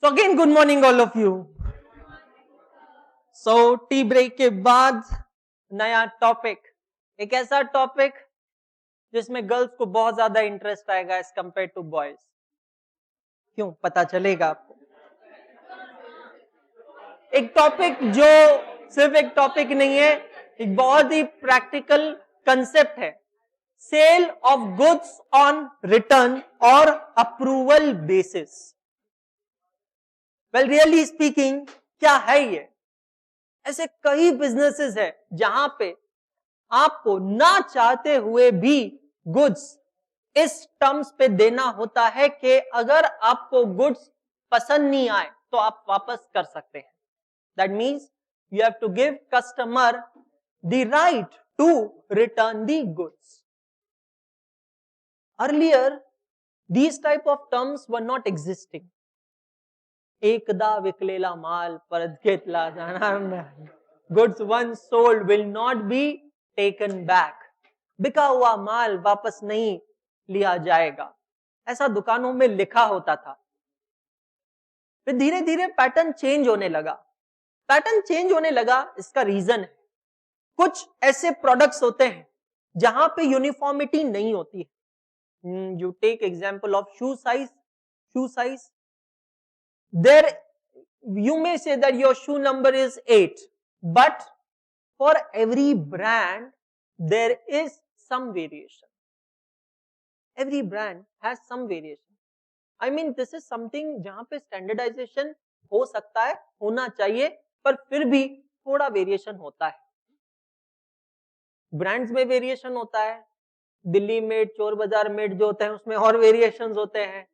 So again, good morning all of you. So tea break के बाद नया topic, एक ऐसा टॉपिक जिसमें गर्ल्स को बहुत ज्यादा इंटरेस्ट आएगा एज कंपेयर टू बॉयज. क्यों, पता चलेगा आपको. एक टॉपिक जो सिर्फ एक टॉपिक नहीं है, एक बहुत ही प्रैक्टिकल कंसेप्ट है. Sale of goods on return और approval basis. Well really speaking, क्या है ये? ऐसे कई बिजनेसेस है जहां पे आपको ना चाहते हुए भी गुड्स इस टर्म्स पे देना होता है कि अगर आपको गुड्स पसंद नहीं आए तो आप वापस कर सकते हैं. That means you have to give customer the right to return the goods. Earlier these type of terms were not existing. एकदा विकलेला माल परत घेतला जाणार नाही. Goods once sold will not be taken back. बिका हुआ माल वापस नहीं लिया जाएगा, ऐसा दुकानों में लिखा होता था. फिर धीरे धीरे पैटर्न चेंज होने लगा. पैटर्न चेंज होने लगा, इसका रीजन है कुछ ऐसे प्रोडक्ट्स होते हैं जहां पे यूनिफॉर्मिटी नहीं होती है. You take example of shoe size. Shoe size, there you may say that your shoe number is 8, but for every brand there is some variation. Every brand has some variation. I mean this is something जहां पे standardization हो सकता है, होना चाहिए, पर फिर भी थोड़ा वेरिएशन होता है. ब्रांड्स में वेरिएशन होता है, दिल्ली मेड, चोर बाजार मेड जो होते हैं उसमें और वेरिएशंस होते हैं.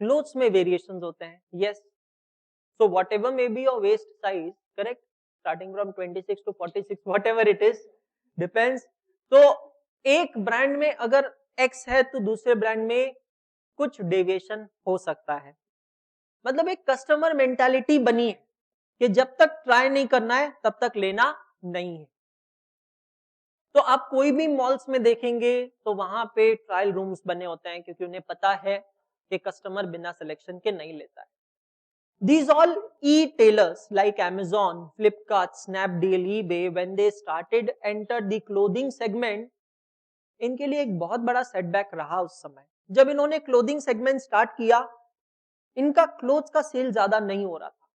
क्लोथ्स में वेरिएशंस होते हैं. Yes, so whatever may be your waste size, correct, starting from 26 to 46, whatever it is, depends. तो एक ब्रांड में अगर एक्स है तो दूसरे ब्रांड में कुछ डेविएशन हो सकता है. मतलब एक कस्टमर मेंटालिटी बनी है कि जब तक ट्राई नहीं करना है तब तक लेना नहीं है. तो आप कोई भी मॉल्स में देखेंगे तो वहां पे ट्रायल रूम्स बने होते हैं, क्योंकि उन्हें पता है कि कस्टमर बिना सिलेक्शन के नहीं लेता है. These all e-tailers like Amazon, Flipkart, Snapdeal, eBay, when they started enter the clothing segment, इनके लिए एक बहुत बड़ा सेटबैक रहा उस समय. जब इन्होंने क्लोथिंग सेगमेंट स्टार्ट किया, इनका क्लोथ्स का सेल ज्यादा नहीं हो रहा था.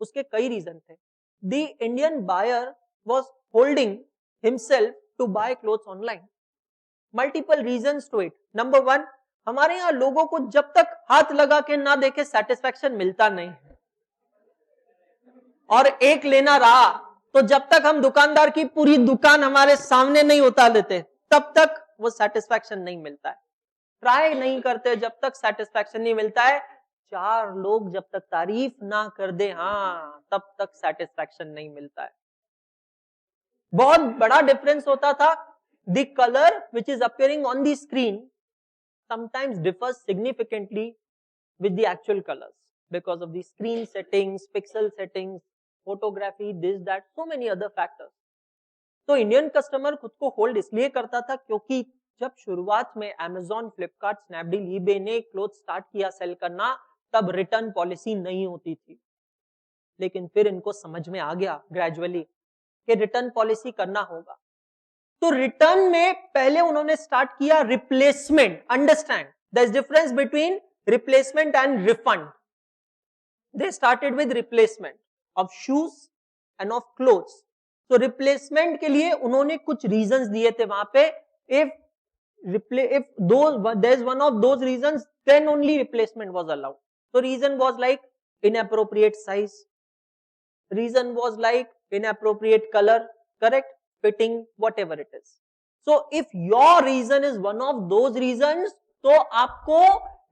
उसके कई रीजन थे. The Indian buyer was holding himself to buy clothes online. Multiple reasons to it. Number one, हमारे यहाँ लोगों को जब तक हाथ लगा के ना देखे सेटिस्फैक्शन मिलता नहीं. और एक लेना रहा तो जब तक हम दुकानदार की पूरी दुकान हमारे सामने नहीं उतार लेते तब तक वो सेटिस्फैक्शन नहीं मिलता है. ट्राई नहीं करते जब तक सेटिस्फैक्शन नहीं मिलता है. चार लोग जब तक तारीफ ना कर दे, हाँ, तब तक सेटिस्फैक्शन नहीं मिलता है. बहुत बड़ा डिफरेंस होता था. The colour which is appearing on the screen sometimes differs significantly with the actual colors because of the screen settings, pixel settings, photography, this, that, so many other factors. तो Indian customer खुद को hold इसलिए करता था क्योंकि जब शुरुआत में Amazon, Flipkart, Snapdeal, eBay ने क्लोथ स्टार्ट किया सेल करना, तब रिटर्न पॉलिसी नहीं होती थी. लेकिन फिर इनको समझ में आ गया ग्रेजुअली कि रिटर्न पॉलिसी करना होगा. तो रिटर्न में पहले उन्होंने स्टार्ट किया replacement. Understand there is difference between replacement and refund. They started with replacement of shoes and of clothes. तो रिप्लेसमेंट के लिए उन्होंने कुछ रीजंस दिए थे वहां पे. if there is one of those reasons, then only replacement was allowed. So reason was like inappropriate size, reason was like inappropriate color, correct, fitting, whatever it is. So if your reason is one of those reasons, तो आपको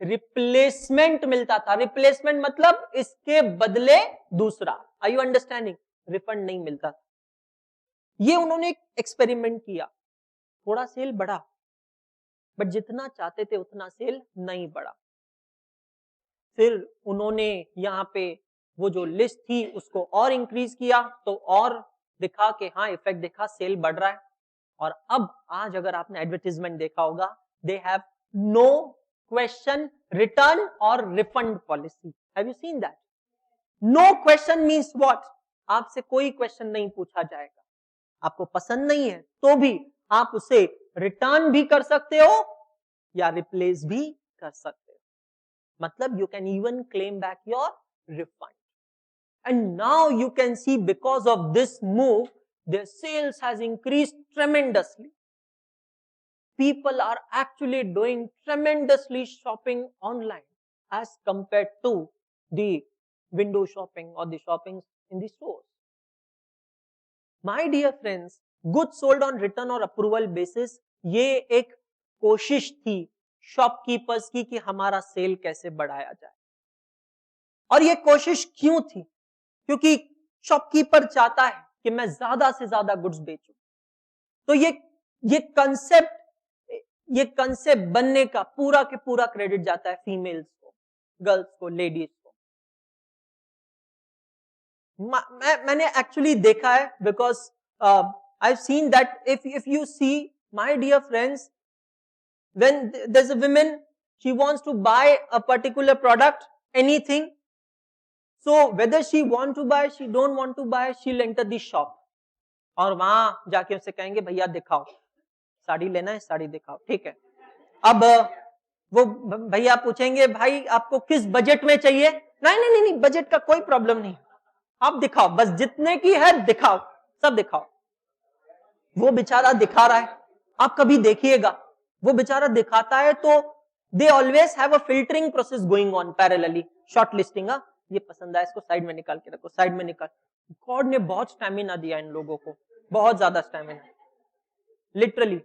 replacement मिलता था. Replacement मतलब इसके बदले दूसरा. Are you understanding? Refund नहीं मिलता था. ये उन्होंने एक्सपेरिमेंट किया. थोड़ा सेल बढ़ा, बट जितना चाहते थे उतना सेल नहीं बढ़ा. फिर उन्होंने यहाँ पे वो जो लिस्ट थी उसको और इंक्रीज किया, तो और दिखा कि हाँ इफेक्ट दिखा, सेल बढ़ रहा है. और अब आज अगर आपने एडवर्टाइजमेंट देखा होगा, they have no question return or refund policy. Have you seen that? No question means what? आपसे कोई क्वेश्चन नहीं पूछा जाएगा, आपको पसंद नहीं है तो भी आप उसे रिटर्न भी कर सकते हो या रिप्लेस भी कर सकते हो. मतलब you can even claim back your refund. And now you can see because of this move, their sales has increased tremendously. People are actually doing tremendously shopping online as compared to the window shopping or the shopping in the stores. My dear friends, goods sold on return or approval basis, ये एक कोशिश थी shopkeepers की कि हमारा cell कैसे बढ़ाया जाए. और ये कोशिश क्यों थी? क्योंकि शॉपकीपर चाहता है कि मैं ज्यादा से ज्यादा गुड्स बेचूं. तो ये कंसेप्ट बनने का पूरा के पूरा क्रेडिट जाता है फीमेल्स को, गर्ल्स को, लेडीज को. मैंने एक्चुअली देखा है because I have seen that if you see my dear friends, when there is a woman, she wants to buy a particular product, anything, so whether she want to buy, she don't want to buy, she'll enter the shop और वहां जाके उससे कहेंगे भैया दिखाओ, साड़ी लेना है, साड़ी दिखाओ. ठीक है, अब वो भैया पूछेंगे भाई आपको किस बजट में चाहिए? नहीं, बजट का कोई प्रॉब्लम नहीं, आप दिखाओ, बस जितने की है दिखाओ, सब दिखाओ. वो बेचारा दिखा रहा है, आप कभी देखिएगा वो बेचारा दिखाता है तो they always have a filtering process going on parallelly. Short listing, ये पसंद आया इसको साइड में निकाल के रखो, साइड में निकाल. गॉड ने बहुत स्टैमिना दिया इन लोगों को, बहुत ज्यादा स्टैमिना. लिटरली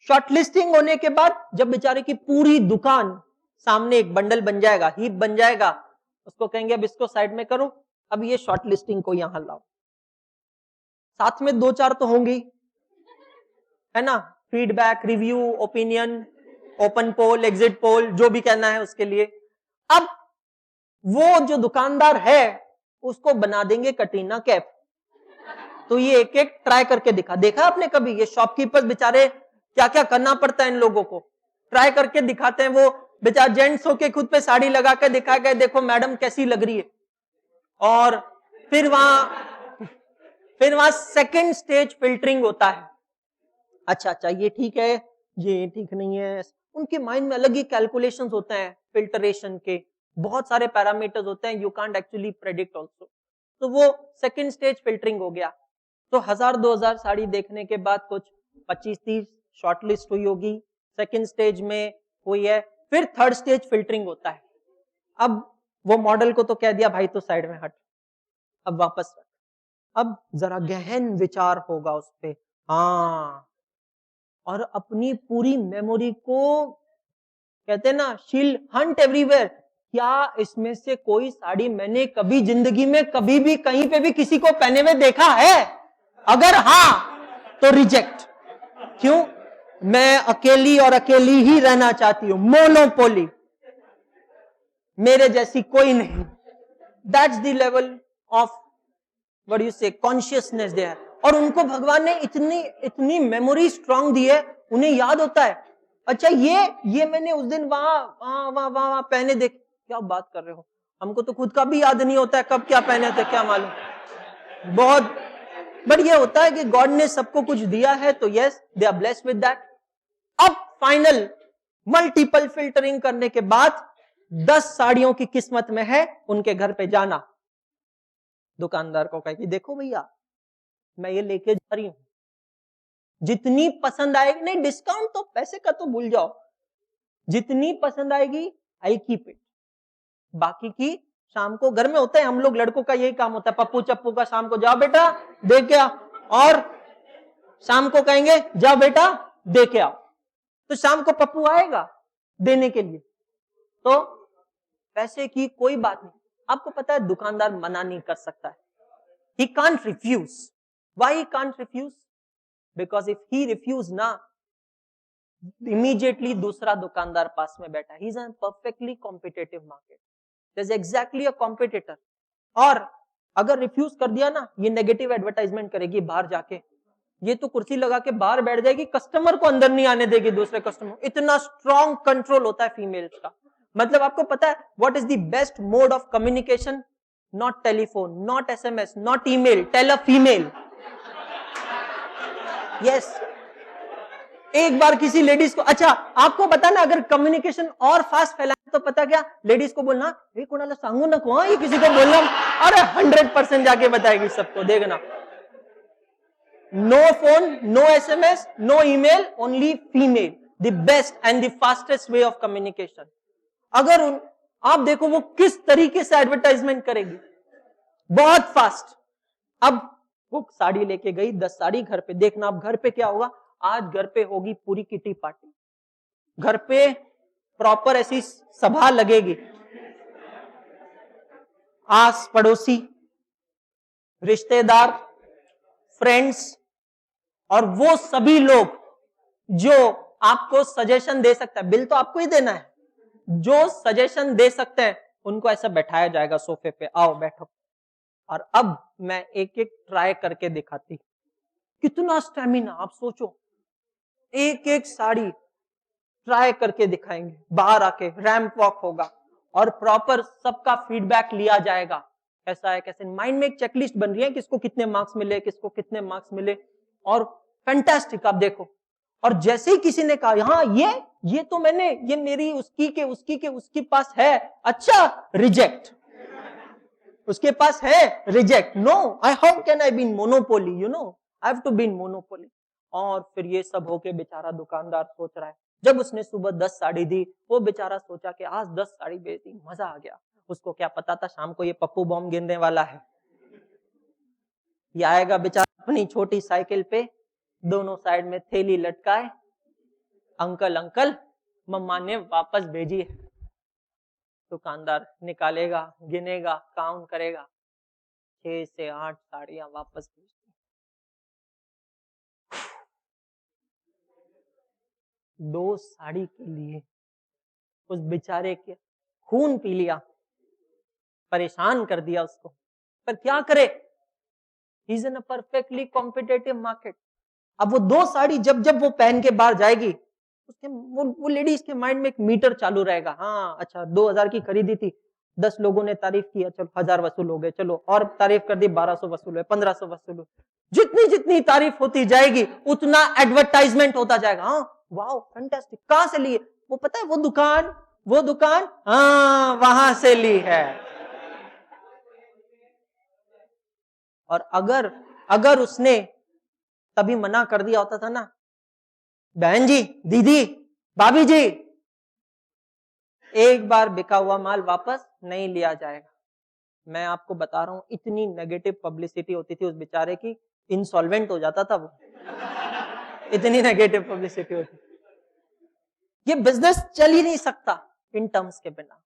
शॉर्टलिस्टिंग होने के बाद जब बेचारे की पूरी दुकान सामने एक बंडल बन जाएगा, हीप बन जाएगा, उसको कहेंगे अब इसको साइड में करो, अब ये शॉर्टलिस्टिंग को यहां लाओ. साथ में 2-4 तो होंगी, है ना, फीडबैक, रिव्यू, ओपिनियन, ओपन पोल, एग्जिट पोल, जो भी कहना है उसके लिए. अब वो जो दुकानदार है उसको बना देंगे कटरीना कैफ. तो ये एक एक ट्राई करके देखा आपने कभी? ये शॉपकीपर्स बेचारे क्या क्या करना पड़ता है इन लोगों को, ट्राई करके दिखाते हैं. वो बेचारे जेंट्स होके खुद पे साड़ी लगा के दिखा के देखो मैडम कैसी लग रही है. और फिर वहां सेकंड स्टेज फिल्टरिंग होता है. अच्छा ये ठीक है, ये ठीक नहीं है. उनके माइंड में अलग ही कैलकुलेशंस होते हैं फिल्टरेशन के, बहुत सारे पैरामीटर्स होते हैं, you can't actually predict also. तो वो सेकंड स्टेज फिल्टरिंग हो गया. तो 1000-2000 साड़ी देखने के बाद कुछ 25-30 शॉर्टलिस्ट हुई होगी, सेकंड स्टेज में हुई है. फिर थर्ड स्टेज फिल्टरिंग होता है. अब वो मॉडल को तो कह दिया भाई तो साइड में हट, अब वापस रख. अब जरा गहन विचार होगा उस पे, हाँ, और अपनी पूरी मेमोरी को कहते हैं ना, शील हंट एवरीवेयर. क्या इसमें से कोई साड़ी मैंने कभी जिंदगी में कभी भी कहीं पे भी किसी को पहने हुए देखा है? अगर हाँ तो रिजेक्ट. क्यों? मैं अकेली और अकेली ही रहना चाहती हूं, मोनोपोली, मेरे जैसी कोई नहीं. That's the level of what you से कॉन्शियसनेस देयर. और उनको भगवान ने इतनी मेमोरी स्ट्रांग दी है, उन्हें याद होता है, अच्छा ये मैंने उस दिन वहां पहने देख. क्या बात कर रहे हो, हमको तो खुद का भी याद नहीं होता है कब क्या पहने थे, क्या मालूम. बहुत बढ़िया होता है कि गॉड ने सबको कुछ दिया है तो yes, they are blessed with that. अब फाइनल मल्टीपल फिल्टरिंग करने के बाद 10 साड़ियों की किस्मत में है उनके घर पे जाना, दुकानदार को कहे कि देखो भैया मैं ये लेके जा रही हूं, जितनी पसंद आएगी, नहीं डिस्काउंट तो पैसे का तो भूल जाओ, जितनी पसंद आएगी आई कीप इट, बाकी की शाम को घर में होता है, हम लोग लड़कों का यही काम होता है, पप्पू चप्पू का शाम को जाओ बेटा दे के आओ, और शाम को कहेंगे जाओ बेटा दे के आओ. तो शाम को पप्पू आएगा देने के लिए, तो पैसे की कोई बात नहीं. आपको पता है दुकानदार मना नहीं कर सकता है, he can't refuse. Why he can't refuse? Because if he refuse ना, immediately दूसरा दुकानदार पास में बैठा, he is a perfectly competitive market, there's exactly a competitor. और अगर रिफ्यूज कर दिया ना, ये नेगेटिव एडवर्टाइजमेंट करेगी बाहर जाके, ये तो कुर्सी लगा के बाहर बैठ जाएगी, कस्टमर को अंदर नहीं आने देगी, दूसरे कस्टमर। इतना स्ट्रॉन्ग कंट्रोल होता है फीमेल्स का। मतलब आपको पता है what is the best mode of communication? Not telephone, not SMS, not email, tell a female. Yes, एक बार किसी लेडीज को, अच्छा आपको पता ना, अगर कम्युनिकेशन और फास्ट फैलाना तो पता क्या, लेडीज को बोलना ये कोणाला सांगू नको, हाँ ये किसी को बोलना, अरे 100% जाके बताएगी सबको, देखना। No phone, no SMS, no email, only female, the best and the fastest way of communication. अगर आप देखो वो किस तरीके से एडवर्टाइजमेंट करेगी, बहुत फास्ट। अब वो साड़ी लेके गई, 10 साड़ी घर पे, देखना अब घर पे क्या होगा, आज घर पे होगी पूरी किटी पार्टी, घर पे प्रॉपर ऐसी सभा लगेगी, आस पड़ोसी, रिश्तेदार, फ्रेंड्स, और वो सभी लोग जो आपको सजेशन दे सकता है, बिल तो आपको ही देना है, जो सजेशन दे सकते हैं उनको ऐसा बैठाया जाएगा सोफे पे, आओ बैठो। और अब मैं एक एक ट्राई करके दिखाती, कितना स्टेमिना, आप सोचो, एक एक साड़ी ट्राई करके दिखाएंगे, बाहर आके रैंप वॉक होगा और प्रॉपर सबका फीडबैक लिया जाएगा, कैसा है कैसे। माइंड में एक चेकलिस्ट बन रही है, किसको कितने मार्क्स मिले, किसको कितने मार्क्स मिले, और फैंटास्टिक। आप देखो, और जैसे ही किसी ने कहा हाँ ये तो मैंने, ये मेरी उसकी पास है, अच्छा रिजेक्ट, उसके पास है reject, no I, how can I be in monopoly, you know I have to be in monopoly. और फिर ये सब होके बेचारा दुकानदार सोच रहा है, जब उसने सुबह 10 साड़ी दी, वो बेचारा सोचा कि आज 10 साड़ी बेच दी, मजा आ गया। उसको क्या पता था शाम को ये पप्पू बॉम्ब गिरने वाला है। ये आएगा बेचारा अपनी छोटी साइकिल पे, दोनों साइड में थैली लटकाए, अंकल अंकल मम्मा ने वापस भेजी है। दुकानदार निकालेगा, गिनेगा, काउंट करेगा, 6 से 8 साड़ियां वापस भेज दी। 2 साड़ी के लिए उस बेचारे के खून पी लिया, परेशान कर दिया उसको, पर क्या करे, he is in a perfectly competitive market. अब वो 2 साड़ी जब जब वो पहन के बाहर जाएगी, उसके वो लेडीज के माइंड में एक मीटर चालू रहेगा, हाँ अच्छा 2000 की खरीदी थी, 10 लोगों ने तारीफ किया, चलो 1000 वसूल हो गए, चलो और तारीफ कर दी, 1200 वसूल है, 1500 वसूल है। जितनी जितनी तारीफ होती जाएगी उतना एडवर्टाइजमेंट होता जाएगा, हाँ वाओ फैंटास्टिक, कहां से लिए, वो पता है वो दुकान, हाँ वहां से ली है। और अगर उसने तभी मना कर दिया होता था ना, बहन जी, दीदी, भाभी जी, एक बार बिका हुआ माल वापस नहीं लिया जाएगा। मैं आपको बता रहा हूं, इतनी नेगेटिव पब्लिसिटी होती थी उस बेचारे की, इंसॉल्वेंट हो जाता था वो, इतनी नेगेटिव पब्लिसिटी होती। ये बिजनेस चल ही नहीं सकता इन टर्म्स के बिना।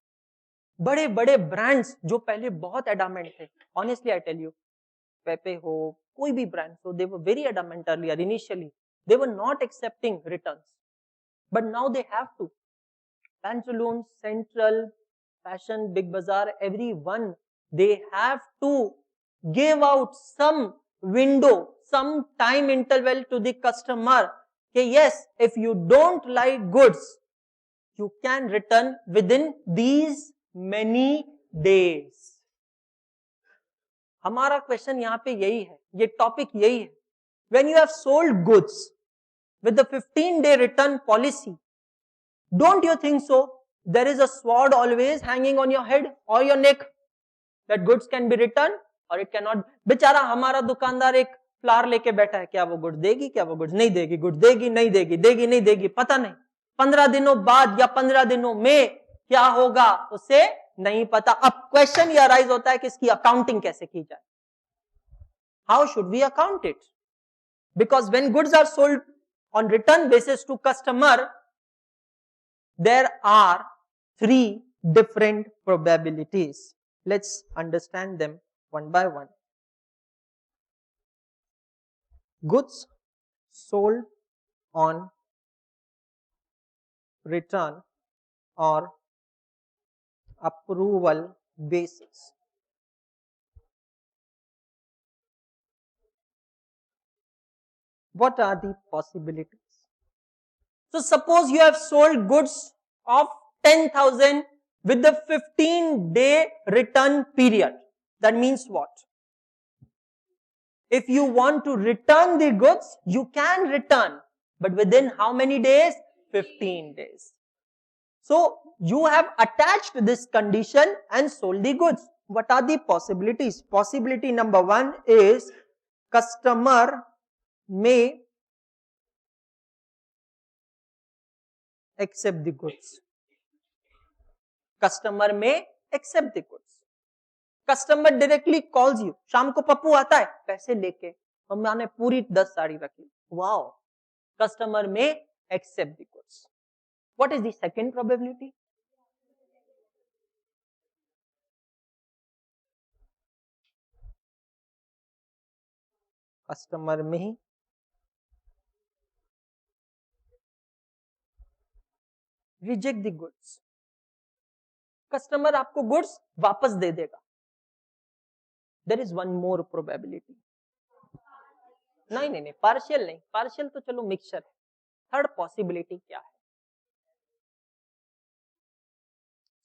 बड़े बड़े ब्रांड्स जो पहले बहुत एडामेंट थे, honestly I tell you, Pepe हो, कोई भी ब्रांड हो, they were very adamant earlier, initially they were not accepting returns, but now they have to. Pantaloons, Central, Fashion, Big Bazaar, everyone, they have to give out some window, some time interval to the customer, okay, yes, if you don't like goods, you can return within these many days. हमारा question यहाँ पे यही है, ये topic यही है, when you have sold goods with the 15-day return policy, don't you think so there is a sword always hanging on your head or your neck that goods can be returned or it cannot. बेचारा हमारा दुकानदार एक flower लेके बैठा है, क्या वो goods देगी, क्या वो गुड्स नहीं देगी, गुड्स देगी नहीं देगी, देगी नहीं देगी, पता नहीं, 15 दिनों बाद या 15 दिनों में क्या होगा उसे नहीं पता। अब क्वेश्चन ये अराइज होता है कि इसकी अकाउंटिंग कैसे की जाए, how should we account it, because when goods are sold on return basis to customer, there are 3 different probabilities. Let's understand them one by one. Goods sold on return or approval basis. What are the possibilities? So suppose you have sold goods of 10,000 with the 15-day return period. That means what? If you want to return the goods, you can return. But within how many days? 15 days. So you have attached this condition and sold the goods. What are the possibilities? Possibility number 1 is customer may accept the goods. Customer may accept the goods. Customer directly calls you, शाम को पप्पू आता है पैसे लेके, मम्मा ने पूरी 10 साड़ी रखी, wow, customer may accept the goods. What is the second probability? Customer may ही रिजेक्ट द गुड्स. कस्टमर आपको गुड्स वापस दे देगा. There is one more probability. नहीं, पार्शियल नहीं, पार्शियल तो चलो मिक्सचर है. थर्ड पॉसिबिलिटी क्या है?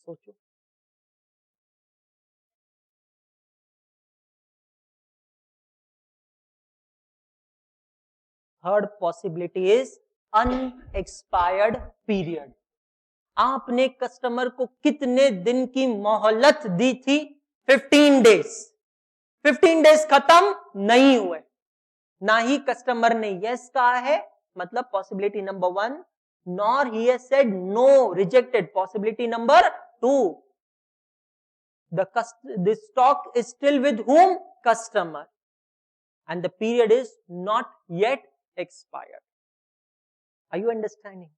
सोचो. Third possibility is unexpired period. आपने कस्टमर को कितने दिन की मोहलत दी थी? 15 डेज. 15 डेज खत्म नहीं हुए, ना ही कस्टमर ने यस कहा है, मतलब possibility number 1, nor he has said no, rejected. Possibility number 2, the stock is still with whom? Customer, and the period is not yet expired. Are you understanding?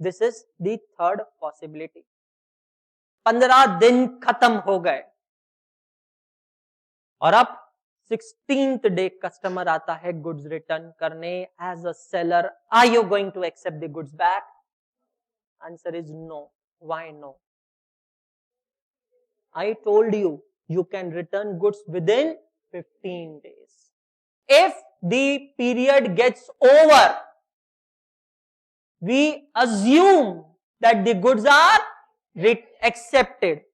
This is the third possibility. 15 दिन खत्म हो गए और अब 16th day customer आता है goods return करने. As a seller, are you going to accept the goods back? Answer is no. Why no? I told you, you can return goods within 15 days. If the period gets over, we assume that the goods are accepted.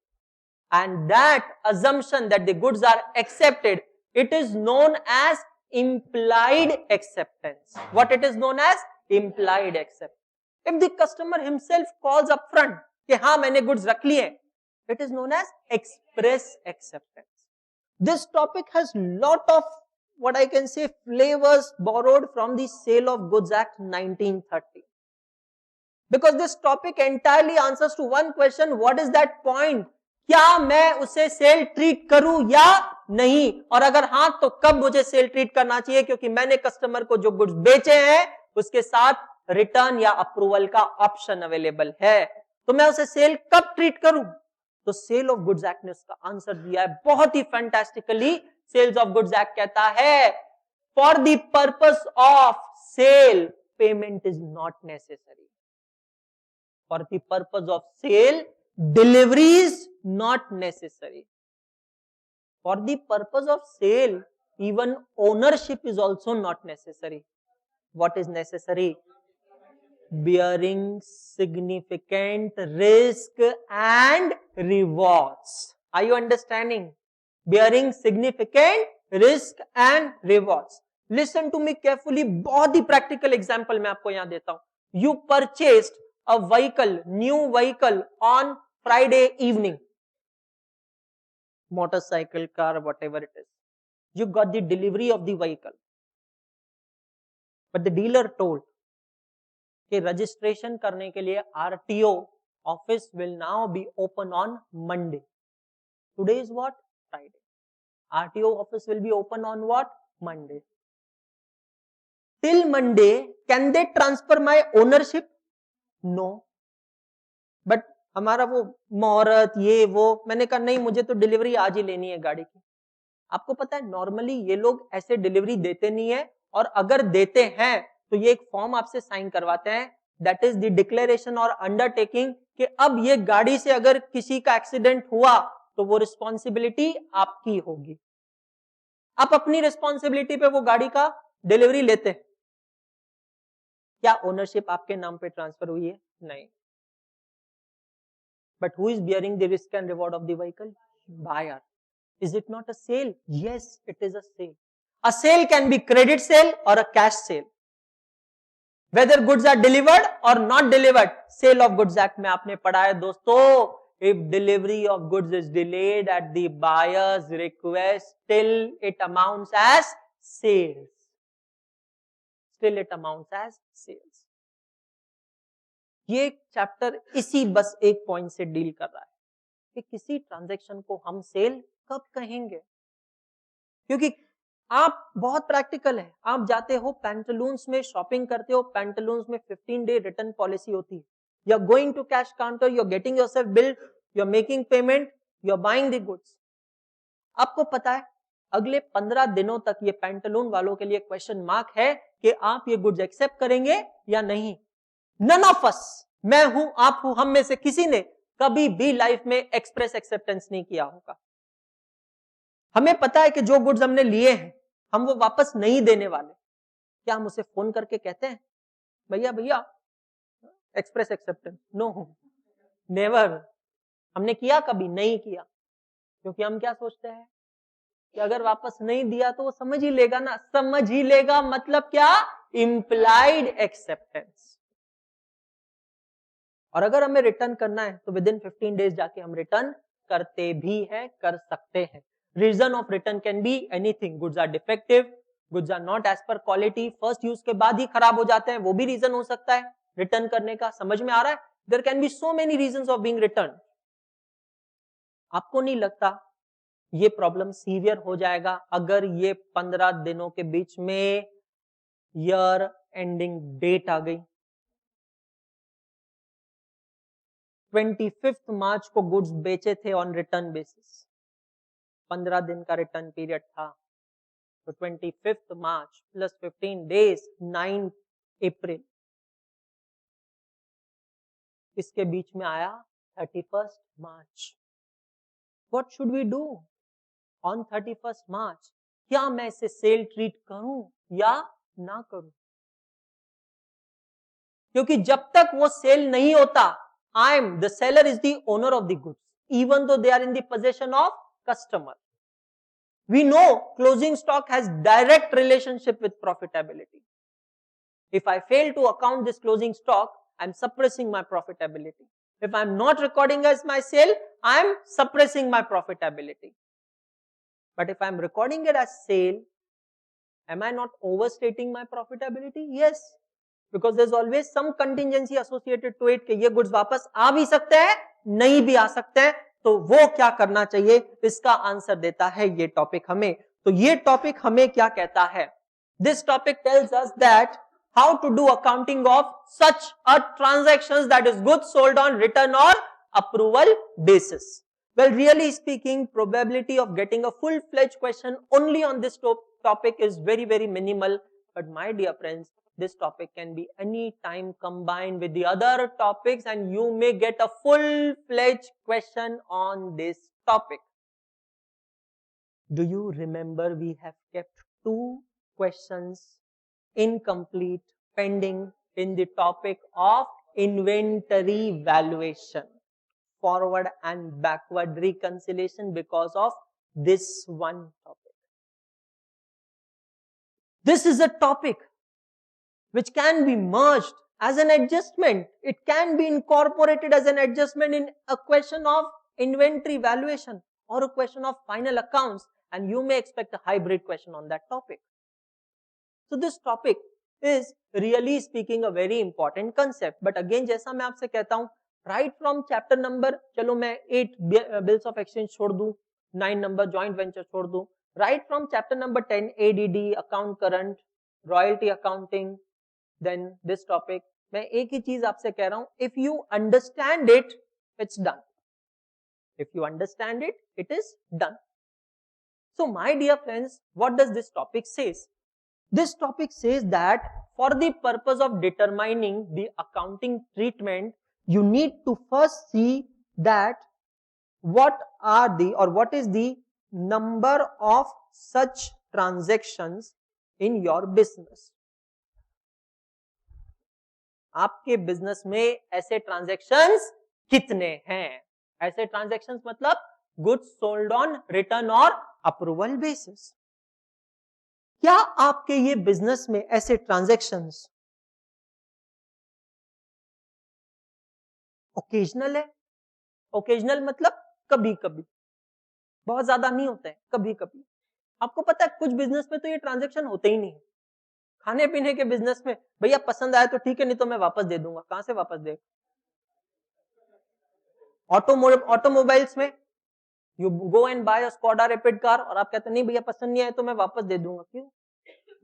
And that assumption that the goods are accepted, it is known as implied acceptance. What it is known as? Implied acceptance. If the customer himself calls up front, कि हाँ मैंने goods रख लिए, it is known as express acceptance. This topic has lot of, what I can say, flavors borrowed from the Sale of Goods Act 1930. Because this topic entirely answers to one question, what is that point? क्या मैं उसे sale treat करूं या नहीं, और अगर हां तो कब मुझे सेल ट्रीट करना चाहिए, क्योंकि मैंने कस्टमर को जो गुड्स बेचे हैं उसके साथ रिटर्न या अप्रूवल का ऑप्शन अवेलेबल है, तो मैं उसे सेल कब ट्रीट करूं? तो सेल ऑफ गुड्स एक्ट ने उसका आंसर दिया है बहुत ही fantastically. Sales of goods act कहता है for the purpose of sale payment is not necessary. For the purpose of sale delivery is not necessary. For the purpose of sale, even ownership is also not necessary. What is necessary? Bearing significant risk and rewards. Are you understanding? Bearing significant risk and rewards. Listen to me carefully. बहुत ही practical example मैं आपको यहाँ देता हूँ. You purchased a vehicle, new vehicle on Friday evening, motorcycle, car, whatever it is. You got the delivery of the vehicle, but the dealer told कि registration करने के लिए RTO office will now be open on Monday. Today is what? Friday. RTO office will be open on what? Monday. Till Monday, can they transfer my ownership? No. But हमारा वो मुहूर्त ये वो, मैंने कहा नहीं, मुझे तो डिलीवरी आज ही लेनी है गाड़ी की. आपको पता है नॉर्मली ये लोग ऐसे डिलीवरी देते नहीं है, और अगर देते हैं तो ये एक फॉर्म आपसे साइन करवाते हैं, दैट इज द डिक्लेरेशन और अंडरटेकिंग, कि अब ये गाड़ी से अगर किसी का एक्सीडेंट हुआ तो वो रिस्पॉन्सिबिलिटी आपकी होगी. आप अपनी रिस्पॉन्सिबिलिटी पे वो गाड़ी का डिलीवरी लेते हैं. क्या ओनरशिप आपके नाम पे ट्रांसफर हुई है? नहीं. But who is bearing the risk and reward of the vehicle? Buyer. Is it not a sale? Yes, it is a sale. A sale can be credit sale or a cash sale. Whether goods are delivered or not delivered, Sale of Goods Act में आपने पढ़ा है दोस्तों, if delivery of goods is delayed at the buyer's request, still it amounts as sales. Still it amounts as sales. ये chapter इसी बस एक point से डील कर रहा है कि किसी ट्रांजैक्शन को हम सेल कब कहेंगे. क्योंकि आप बहुत प्रैक्टिकल है, आप जाते हो पैंटलून्स में शॉपिंग करते हो, पैंटलून्स में 15 डे रिटर्न पॉलिसी होती है. You are going to cash counter, you are getting yourself billed, you are making payment, you are buying the goods. आपको पता है अगले 15 दिनों तक ये पैंटलून वालों के लिए क्वेश्चन मार्क है कि आप ये गुड्स एक्सेप्ट करेंगे या नहीं. नन ऑफ अस, मैं हूं, आप हूं, हम में से किसी ने कभी भी लाइफ में एक्सप्रेस एक्सेप्टेंस नहीं किया होगा. हमें पता है कि जो गुड्स हमने लिए हैं हम वो वापस नहीं देने वाले. क्या हम उसे फोन करके कहते हैं भैया भैया एक्सप्रेस एक्सेप्टेंस? No, never. हमने किया कभी? नहीं किया. क्योंकि हम क्या सोचते हैं कि अगर वापस नहीं दिया तो वो समझ ही लेगा ना. समझ ही लेगा मतलब क्या? Implied acceptance. और अगर हमें रिटर्न करना है तो विद इन 15 डेज जाके हम रिटर्न करते भी हैं, कर सकते हैं. Reason of return can be anything. Goods are defective, goods are not as per quality, first use के बाद ही खराब हो जाते हैं, वो भी रीजन हो सकता है रिटर्न करने का. समझ में आ रहा है? There can be so many reasons of being return. आपको नहीं लगता ये प्रॉब्लम सीवियर हो जाएगा अगर ये 15 दिनों के बीच में ईयर एंडिंग डेट आ गई? 25 मार्च को गुड्स बेचे थे ऑन रिटर्न बेसिस, 15 दिन का रिटर्न पीरियड था. तो 25 मार्च प्लस 15 डेज 9 अप्रैल, इसके बीच में आया 31 March. What should we do on 31 March? क्या मैं इसे सेल ट्रीट करूं या ना करूं? क्योंकि जब तक वो सेल नहीं होता, the seller is the owner of the goods, even though they are in the possession of customer. We know closing stock has direct relationship with profitability. If I fail to account this closing stock, I'm suppressing my profitability. If I'm not recording as my sale, I'm suppressing my profitability. But if I'm recording it as sale, am I not overstating my profitability? Yes. Because there's always some contingency associated to it कि ये goods वापस आ भी सकते हैं, नहीं भी आ सकते हैं. तो वो क्या करना चाहिए, इसका आंसर देता है ये टॉपिक हमें. तो ये टॉपिक हमें क्या कहता है? This topic tells us that how to do accounting of such a transactions that is goods sold on return और approval basis. Well, really speaking, probability of getting a full-fledged question only on this topic is very, very minimal. But my dear friends, this topic can be any time combined with the other topics and you may get a full-fledged question on this topic. Do you remember we have kept 2 questions incomplete pending in the topic of inventory valuation? Forward and backward reconciliation because of this one topic. This is a topic which can be merged as an adjustment. It can be incorporated as an adjustment in a question of inventory valuation or a question of final accounts, and you may expect a hybrid question on that topic. So this topic is really speaking a very important concept. But again, जैसा मैं आपसे कहता हूं, right from chapter number, चलो मैं 8 bills of exchange छोड़ दूं, 9 number joint venture छोड़ दूं, राइट फ्रॉम चैप्टर नंबर 10 एडीडी, account current, royalty accounting, then this topic, मैं एक ही चीज आपसे कह रहा हूं, if you understand it, it's done. If you understand it, it is done. So my dear friends, what does this topic says? This topic says that for the purpose of determining the accounting treatment, you need to first see that what are the or what is the number of such transactions in your business. आपके business में ऐसे transactions कितने हैं? ऐसे transactions मतलब goods sold on return और approval basis. क्या आपके ये बिजनेस में ऐसे ट्रांजैक्शंस ओकेजनल है? ओकेजनल मतलब कभी कभी, बहुत ज्यादा नहीं होते हैं, कभी कभी। आपको पता है कुछ बिजनेस में तो ये ट्रांजैक्शन होते ही नहीं है। खाने पीने के बिजनेस में भैया पसंद आया तो ठीक है, नहीं तो मैं वापस दे दूंगा। कहां से वापस दे? ऑटोमोबाइल्स में you go and buy a Skoda Rapid car और आप कहते हैं नहीं भैया पसंद नहीं आया तो मैं वापस दे दूंगा। क्यों?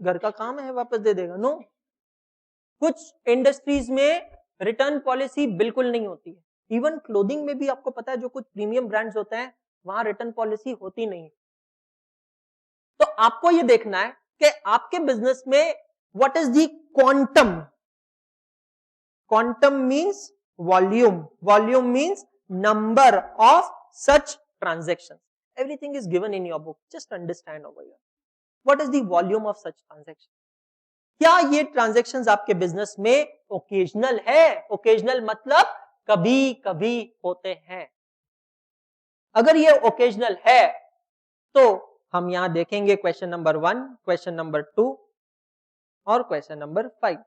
घर का काम है, वापस दे देगा? नो। कुछ इंडस्ट्रीज में रिटर्न पॉलिसी बिल्कुल नहीं होती है। इवन क्लोथिंग में भी आपको पता है जो कुछ प्रीमियम ब्रांड्स होते हैं वहां रिटर्न पॉलिसी होती नहीं। तो आपको ये देखना है कि आपके बिजनेस में what is the quantum. Quantum means volume, volume means number of such transactions. Everything is given in your book, just understand over here what is the volume of such transaction. क्या ये transactions आपके business में occasional है? Occasional मतलब कभी कभी होते हैं। अगर ये ओकेजनल है तो हम यहां देखेंगे क्वेश्चन नंबर 1, क्वेश्चन नंबर 2 और क्वेश्चन नंबर 5।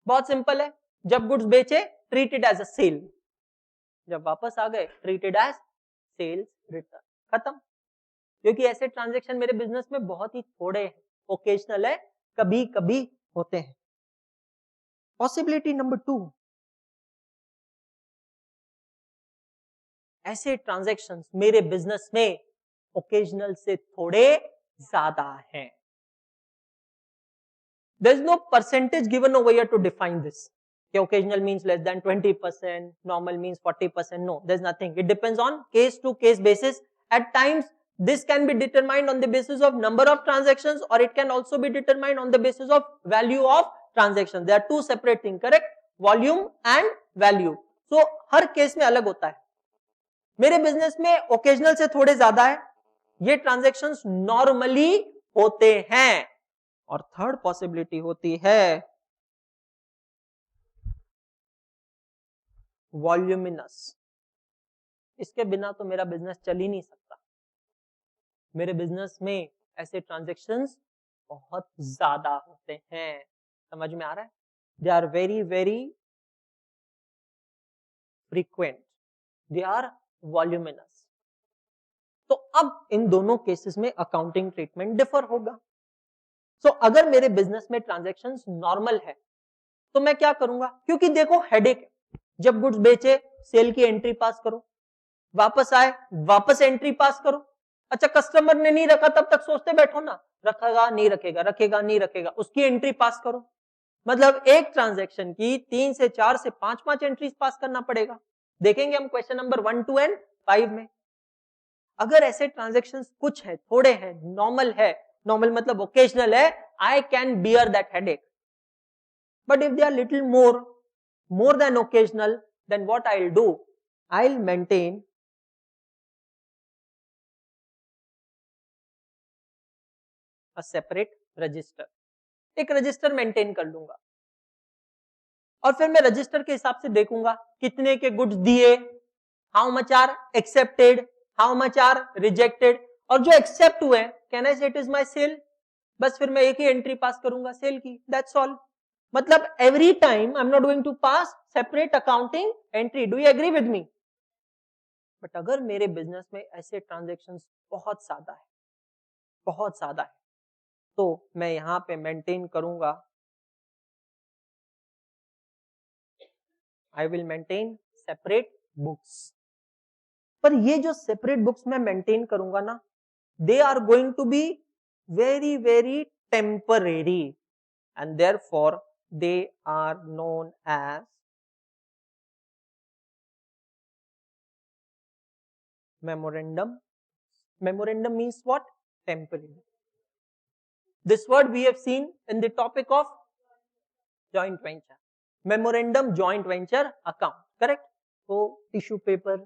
बहुत सिंपल है। जब गुड्स बेचे ट्रीटेड एज अ सेल, जब वापस आ गए ट्रीटेड एज सेल्स रिटर्न, खत्म। क्योंकि ऐसे ट्रांजैक्शन मेरे बिजनेस में बहुत ही थोड़े हैं, ओकेजनल है, कभी कभी होते हैं। पॉसिबिलिटी नंबर 2, ऐसे ट्रांजैक्शंस मेरे बिजनेस में ओकेजनल से थोड़े ज्यादा हैं। There is no percentage given over here to define this. Occasional means less than 20%, normal means 40%. No, there's nothing. It depends on case to case basis. At times, this can be determined on the basis of number of transactions, or it can also be determined on the basis of value of transactions. They are two separate things, correct? Volume and value. So, her case में अलग होता है। मेरे business में occasional से थोड़े ज्यादा है, ये ट्रांजैक्शंस नॉर्मली होते हैं। और थर्ड पॉसिबिलिटी होती है वॉल्यूमिनस। इसके बिना तो मेरा बिजनेस चल ही नहीं सकता। मेरे बिजनेस में ऐसे ट्रांजैक्शंस बहुत ज्यादा होते हैं। समझ में आ रहा है? They are very very frequent, they are voluminous. तो अब इन दोनों केसेस में अकाउंटिंग ट्रीटमेंट डिफर होगा। सो अगर मेरे बिजनेस में ट्रांजैक्शंस नॉर्मल है तो मैं क्या करूंगा? क्योंकि देखो हेडेक, जब गुड्स बेचे सेल की एंट्री पास करो, वापस आए वापस एंट्री पास करो। अच्छा कस्टमर ने नहीं रखा तब तक सोचते बैठो ना, रखेगा नहीं रखेगा, रखेगा नहीं रखेगा, उसकी एंट्री पास करो। मतलब एक ट्रांजैक्शन की 3 से 4 से 5 एंट्रीज पास करना पड़ेगा। देखेंगे हम क्वेश्चन नंबर 1, 2 एंड 5 में। अगर ऐसे ट्रांजैक्शंस कुछ है, थोड़े हैं, नॉर्मल है, नॉर्मल मतलब ओकेजनल है, I can bear that headache. But if they are little more than occasional, then what I'll do? I'll maintain a separate register. एक रजिस्टर मेंटेन कर लूंगा और फिर मैं रजिस्टर के हिसाब से देखूंगा कितने के गुड्स दिए, how much are accepted, how much are rejected, और जो एक्सेप्ट हुए कैन आई से इट इज माय सेल। बस फिर मैं एक ही एंट्री पास करूंगा सेल की, दैट्स ऑल। मतलब every time I am not going to pass separate accounting entry. Do you agree with me? But अगर मेरे बिजनेस में ऐसे ट्रांजैक्शंस बहुत ज्यादा है, बहुत ज्यादा है, तो मैं यहां पे मेंटेन करूंगा, I will maintain separate books. पर ये जो सेपरेट बुक्स मैं मेंटेन करूंगा ना, they are going to be very very temporary and therefore they are known as memorandum. Memorandum means what? Temporary. This word we have seen in the topic of joint venture. Memorandum joint venture account, correct? So tissue paper,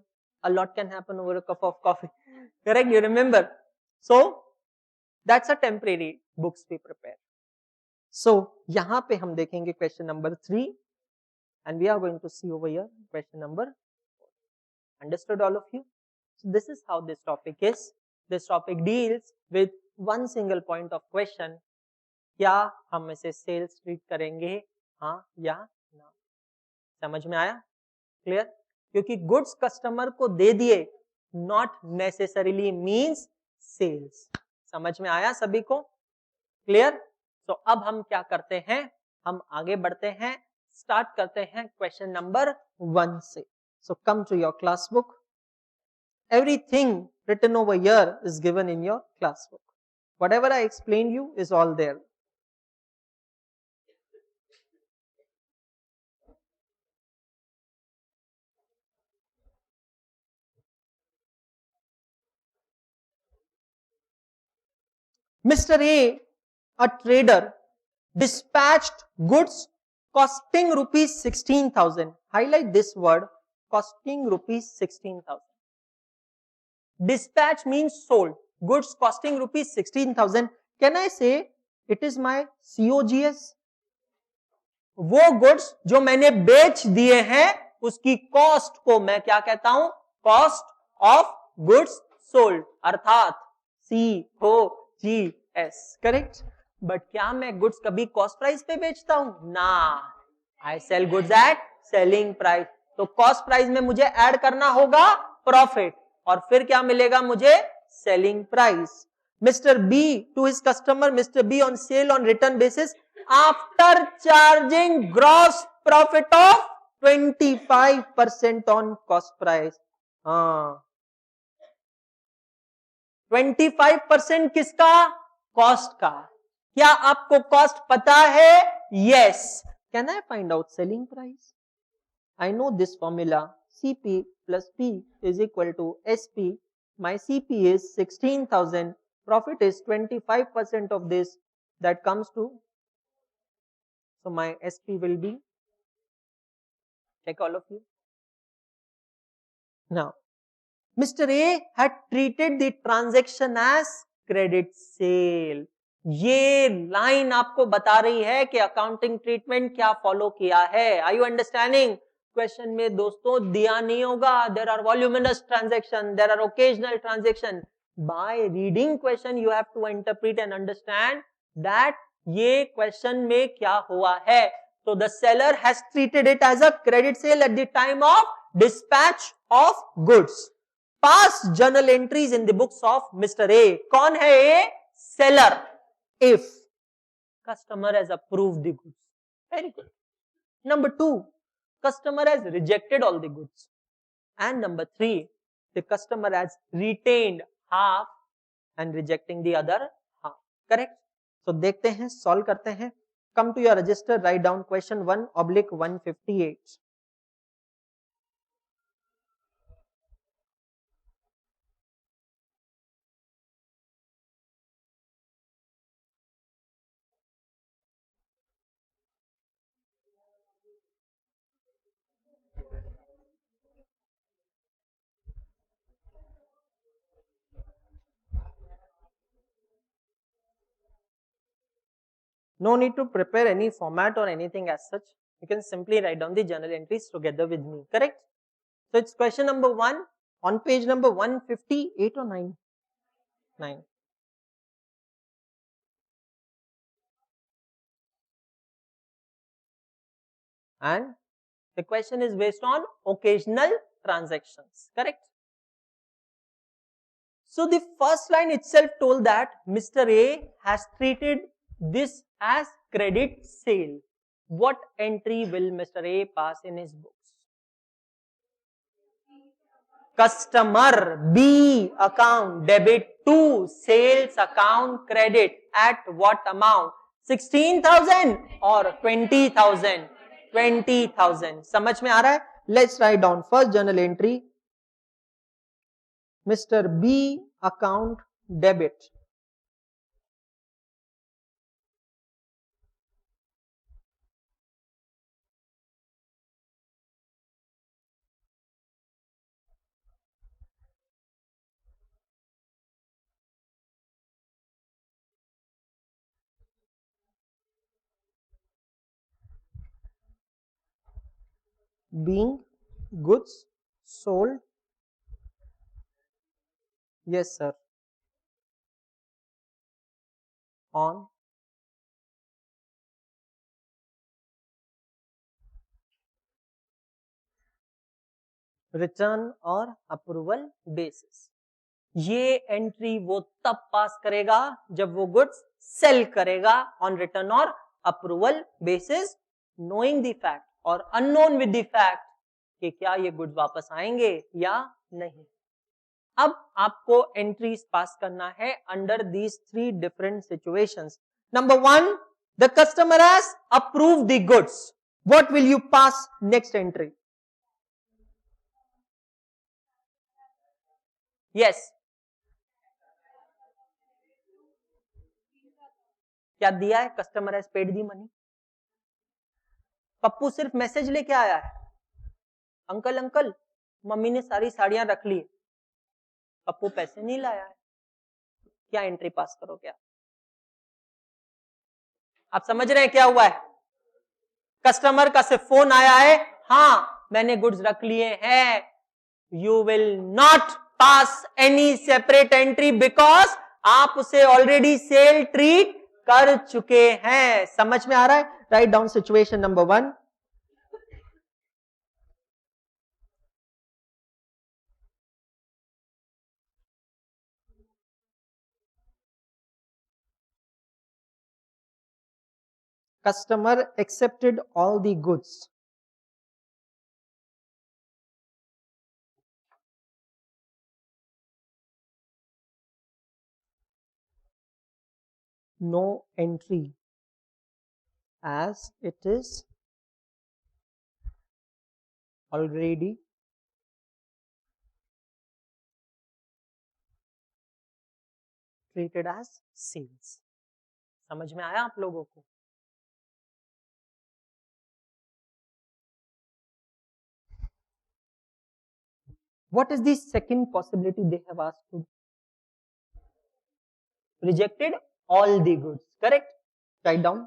a lot can happen over a cup of coffee, correct? You remember? So that's a temporary books we prepare. सो यहां पे हम देखेंगे question number 3 and we are going to see over here question number 4. Understood all of you? So this is how this topic is. This topic deals with one single point of question. क्या हम इसे sales treat करेंगे, हाँ या ना? समझ में आया? क्लियर? क्योंकि गुड्स कस्टमर को दे दिए नॉट नेसेसरीली मीन्स सेल्स. समझ में आया सभी को? क्लियर? तो अब हम क्या करते हैं, हम आगे बढ़ते हैं, स्टार्ट करते हैं क्वेश्चन नंबर 1 से. So come to your class book. Everything written over here is given in your class book. Whatever I explained you is all there. Mr. A trader, dispatched goods costing rupees 16,000. Highlight this word, costing rupees 16,000. Dispatch means sold. Goods costing rupees 16,000. Can I say it is my COGS? वो goods जो मैंने बेच दिए हैं उसकी cost को मैं क्या कहता हूं, कॉस्ट ऑफ गुड्स सोल्ड, अर्थात COGS. करेक्ट? बट क्या मैं गुड्स कभी कॉस्ट प्राइस पे बेचता हूं? ना, I sell goods at selling price. तो कॉस्ट प्राइस में मुझे ऐड करना होगा प्रॉफिट, और फिर क्या मिलेगा मुझे? Selling price. Mister B to his customer, mister B on sale on return basis after charging gross profit of 25% on cost price. 25% किसका? कॉस्ट का. क्या आपको कॉस्ट पता है? Yes. Can I find out selling price? I know this formula. CP plus P is equal to SP. My CP is 16,000. Profit is 25% of this. That comes to, so my SP will be, check all of you. Now, Mr. A had treated the transaction as credit sale. ये line आपको बता रही है कि accounting treatment क्या follow किया है. Are you understanding? Question में दोस्तों दिया नहीं होगा there are voluminous transaction, there are occasional transaction. By reading question you have to interpret and understand that ये क्वेश्चन में क्या हुआ है. तो the seller has treated it as a credit sale at the time of dispatch of goods. Past journal entries in the books of Mr. A. कौन है A? Seller. If customer has approved the goods. Very good. Number 2, customer has rejected all the goods. And number 3, the customer has retained half and rejecting the other half. Correct? So देखते हैं, solve करते हैं. Come to your register, write down question 1/158. No need to prepare any format or anything as such. You can simply write down the journal entries together with me. Correct? So it's question number 1 on page number 158 or 9? 9. And the question is based on occasional transactions. Correct? So the first line itself told that Mr. A has treated this as credit sale. What entry will Mr. A pass in his books? Customer B account debit to sales account credit at what amount? 16,000 or 20,000? 20,000. समझ में आ रहा है? Let's write down first journal entry. Mr. B account debit. being goods sold, yes sir, on return और approval basis. ये entry वो तब पास करेगा जब वो गुड्स सेल करेगा ऑन रिटर्न और approval basis, knowing the fact और अननोन विद द फैक्ट कि क्या ये गुड्स वापस आएंगे या नहीं। अब आपको एंट्रीज पास करना है under these 3 different situations. Number 1, the customer has approved the goods, what will you pass next entry? Yes, क्या दिया है? Customer has paid the money. Pappu सिर्फ मैसेज लेके आया है, अंकल अंकल मम्मी ने सारी साड़ियां रख ली, पप्पू पैसे नहीं लाया है, क्या एंट्री पास करोगे आप? आप समझ रहे हैं क्या हुआ है? कस्टमर का सिर्फ फोन आया है, हाँ मैंने गुड्स रख लिए हैं, you will not pass any separate entry because आप उसे ऑलरेडी सेल ट्रीट कर चुके हैं। समझ में आ रहा है? Write down situation number 1। Customer accepted all the goods. No entry as it is already treated as sales. समझ में आया आप लोगों को? What is the second possibility they have asked to? Rejected all the goods. Correct? Write down.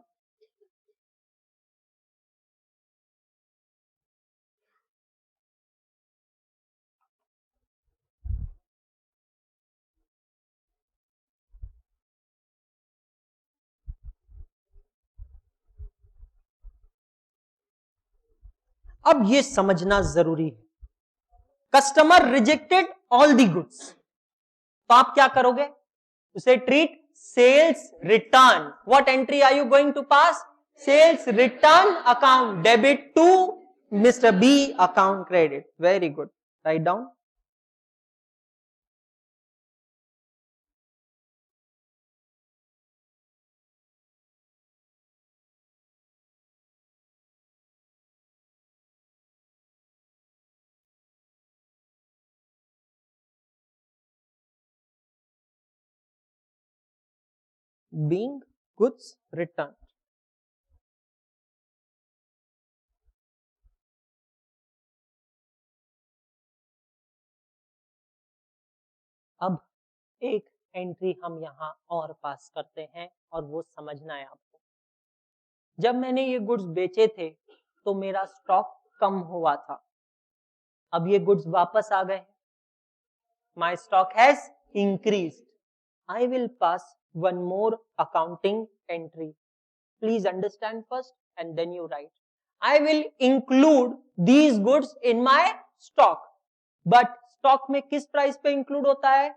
अब ये समझना जरूरी है, customer rejected all the goods, तो आप क्या करोगे? उसे treat sales return. What entry are you going to pass? Sales return account debit to mister B account credit. Very good, write down. being goods returned. अब एक entry हम यहां और पास करते हैं और वो समझना है आपको। जब मैंने ये गुड्स बेचे थे तो मेरा स्टॉक कम हुआ था, अब ये गुड्स वापस आ गए, माई stock has increased. I will pass one more accounting entry. Please understand first and then you write. I will include these goods in my stock. But stock में किस प्राइस पे इंक्लूड होता है?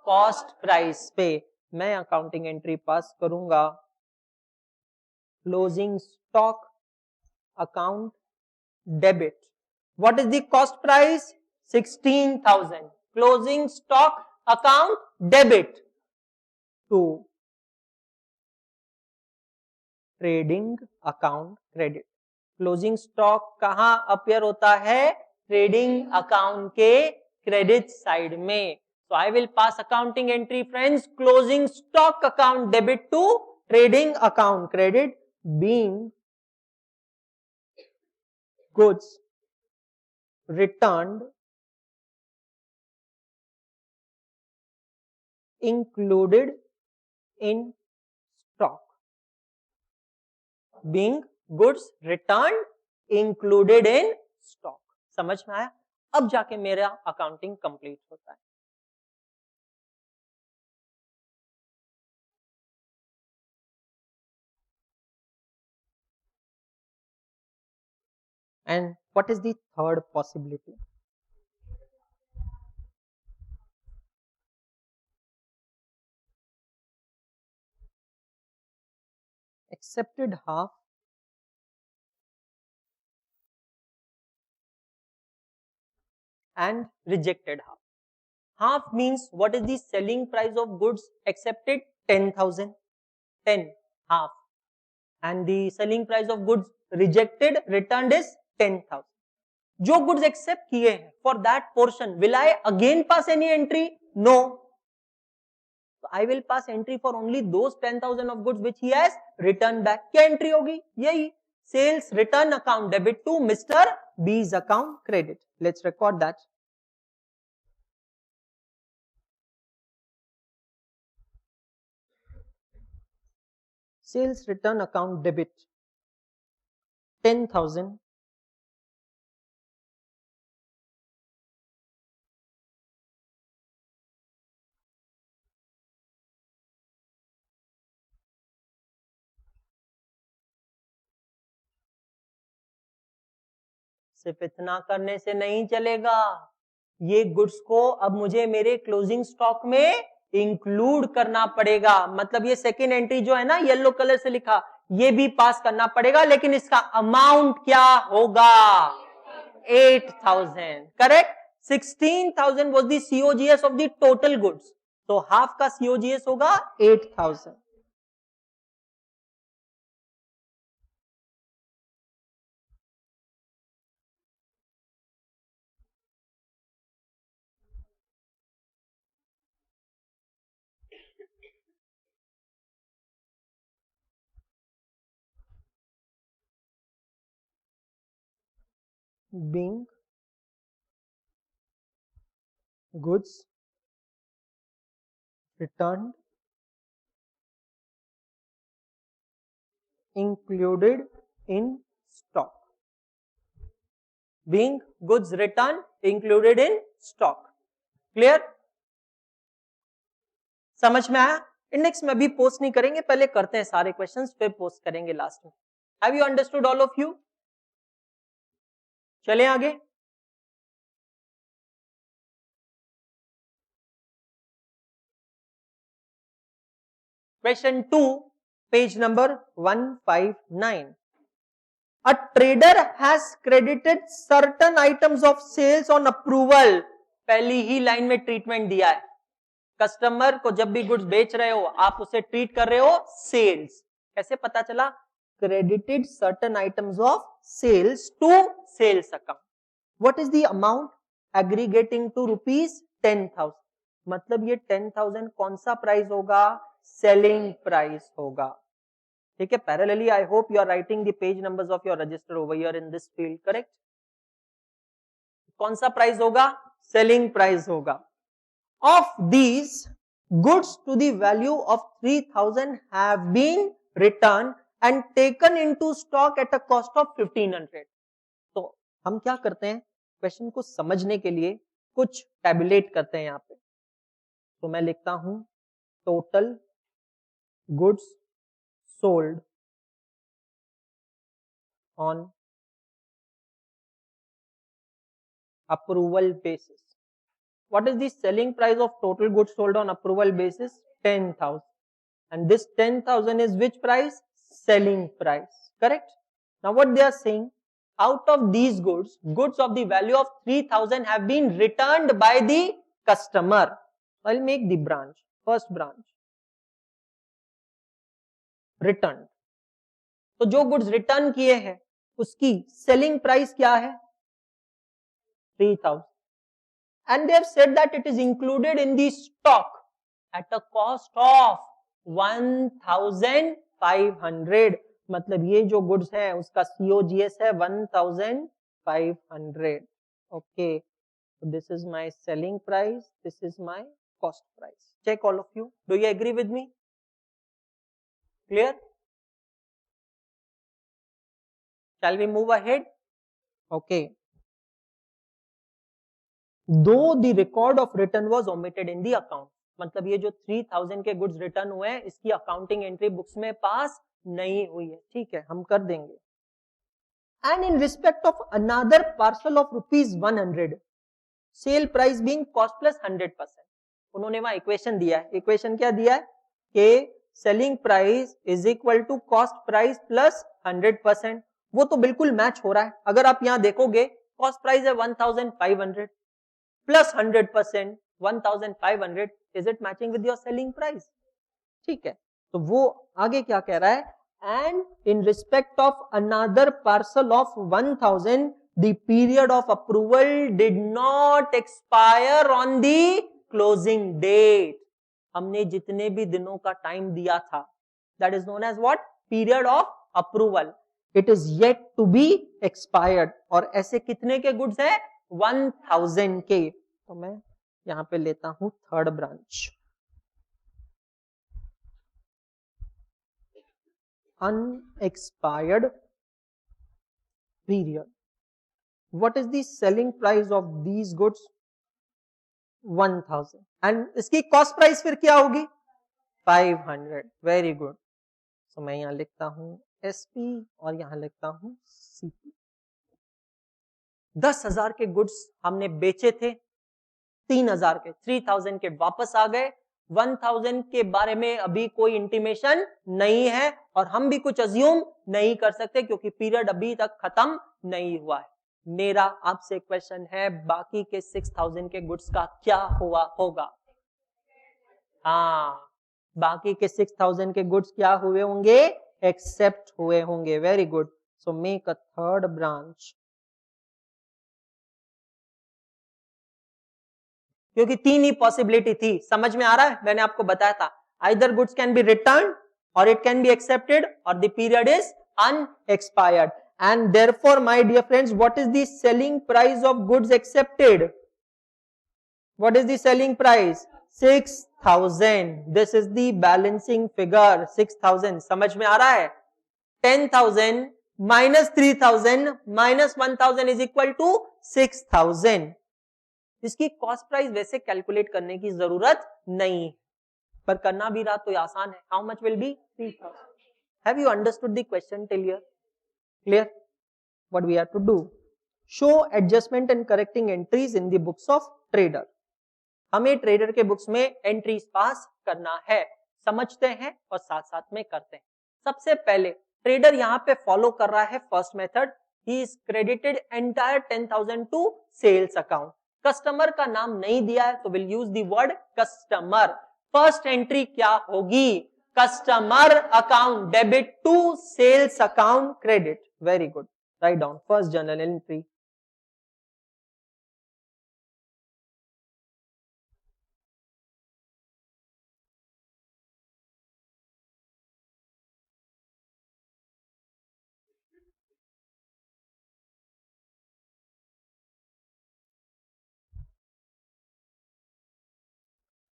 कॉस्ट प्राइस पे। मैं accounting entry pass करूंगा, closing stock account debit. What is the cost price? 16,000. Closing stock account debit to trading account credit. Closing stock कहां appear होता है? ट्रेडिंग अकाउंट के क्रेडिट साइड में। So I will pass accounting entry friends, closing stock account debit to trading account credit, being goods returned included in stock. Being goods returned included in stock. समझ में आया? अब जाके मेरा accounting complete होता है। And what is the third possibility? Accepted half and rejected half. Half means what is the selling price of goods accepted? 10,000. 10 half. And the selling price of goods rejected returned is 10,000. जो goods accept किए हैं for that portion will I again pass any entry? No. I will pass entry for only those 10,000 of goods which he has return back. क्या entry होगी? यही sales return account debit to mister B's account credit. Let's record that. Sales return account debit 10,000 सिर्फ इतना करने से नहीं चलेगा, ये गुड्स को अब मुझे मेरे क्लोजिंग स्टॉक में इंक्लूड करना पड़ेगा. मतलब ये सेकेंड एंट्री जो है ना येलो कलर से लिखा, ये भी पास करना पड़ेगा, लेकिन इसका अमाउंट क्या होगा? 8,000. Correct. 16,000 was the COGS of the total goods. तो हाफ का COGS होगा 8,000. Being goods returned included in stock. Being goods returned included in stock. Clear? समझ में आया? इंडेक्स में अभी पोस्ट नहीं करेंगे, पहले करते हैं सारे क्वेश्चंस, फिर पोस्ट करेंगे लास्ट में. Have you understood all of you? चलें आगे. Question 2, page number 159. A trader has credited certain items of sales on approval. पहली ही लाइन में ट्रीटमेंट दिया है. कस्टमर को जब भी गुड्स बेच रहे हो आप उसे ट्रीट कर रहे हो सेल्स. कैसे पता चला? Credited certain items of sales to sales account. What is the amount? Aggregating to rupees 10,000. मतलब ये 10,000 कौन सा प्राइस होगा? सेलिंग प्राइस होगा. ठीक है. Parallelly I hope you are writing the page numbers of your register over here in this field. Correct. कौन सा प्राइस होगा? सेलिंग प्राइस होगा. Of these goods to the value of 3,000 have been return and taken into stock at a cost of 1,500. तो हम क्या करते हैं? Question को समझने के लिए कुछ टैबुलेट करते हैं यहां पे. तो मैं लिखता हूं total goods sold on approval basis. What is the selling price of total goods sold on approval basis? 10,000. And this 10,000 is which price? Selling price. Correct? Now what they are saying, out of these goods, goods of the value of 3,000 have been returned by the customer. I'll make the branch, first branch. Return. तो जो goods return किए हैं उसकी selling price क्या है? 3,000. And they have said that it is included in the stock at a cost of 1,500. मतलब ये जो गुड्स है उसका COGS है 1,500. Okay. This is my selling price, this is my cost price. Check all of you. Do you agree with me? Clear? Shall we move ahead? Okay. Though the record of return was omitted in the account, मतलब ये जो 3000 के goods return हुए हैं इसकी accounting entry books में पास नहीं हुई है, ठीक है, हम कर देंगे। And in respect of another parcel of ₹100, sale price being cost plus 100%, उन्होंने वहां इक्वेशन दिया है, इक्वेशन क्या दिया है कि selling price is equal to cost price plus 100%, वो तो बिल्कुल मैच हो रहा है। अगर आप यहां देखोगे कॉस्ट प्राइस है 1500 plus 100% 1500, is it matching with your selling price? ठीक है, तो वो आगे क्या कह रहा है, and in respect of another parcel of 1000 the period of approval did not expire on the closing date, हमने जितने भी दिनों का टाइम दिया था that is known as what, period of approval, it is yet to be expired, और ऐसे कितने के गुड्स हैं 1000 के। तो मैं यहां पे लेता हूं third branch, unexpired period, what is the selling price of these goods 1000 and इसकी कॉस्ट प्राइस फिर क्या होगी 500, वेरी गुड। तो मैं यहां लिखता हूं एसपी और यहां लिखता हूं सीपी। 10,000 के गुड्स हमने बेचे थे, 3,000 के 3000 के वापस आ गए, 1000 के बारे में अभी कोई इंटीमेशन नहीं है और हम भी कुछ अज्यूम नहीं कर सकते क्योंकि पीरियड अभी तक खत्म नहीं हुआ है। मेरा आपसे क्वेश्चन है बाकी के 6000 के गुड्स का क्या हुआ होगा? हाँ, बाकी के 6000 के गुड्स क्या हुए होंगे, एक्सेप्ट हुए होंगे, very good. So make a third branch, क्योंकि तीन ही पॉसिबिलिटी थी, समझ में आ रहा है, मैंने आपको बताया था either goods can be return or it can be accepted or the period is unexpired. And therefore my dear friends, what is the selling price of goods accepted? What is the selling price? 6000। This is the balancing figure 6000, समझ में आ रहा है? 10,000 minus 3000 minus 1000 is equal to 6000। इसकी cost price वैसे calculate करने की जरूरत नहीं, पर करना भी रहा तो आसान है। How much will be 3000। Have you understood the question till here? Clear? What we have to do, show adjustment and correcting entries in the books of trader. हमें ट्रेडर के बुक्स में एंट्रीज पास करना है, समझते हैं और साथ साथ में करते हैं। सबसे पहले ट्रेडर यहां पे फॉलो कर रहा है first method, he is credited entire 10,000 to sales account. Customer का नाम नहीं दिया है तो will use the word customer. First entry क्या होगी? Customer account debit to sales account credit, very good, write down first journal entry.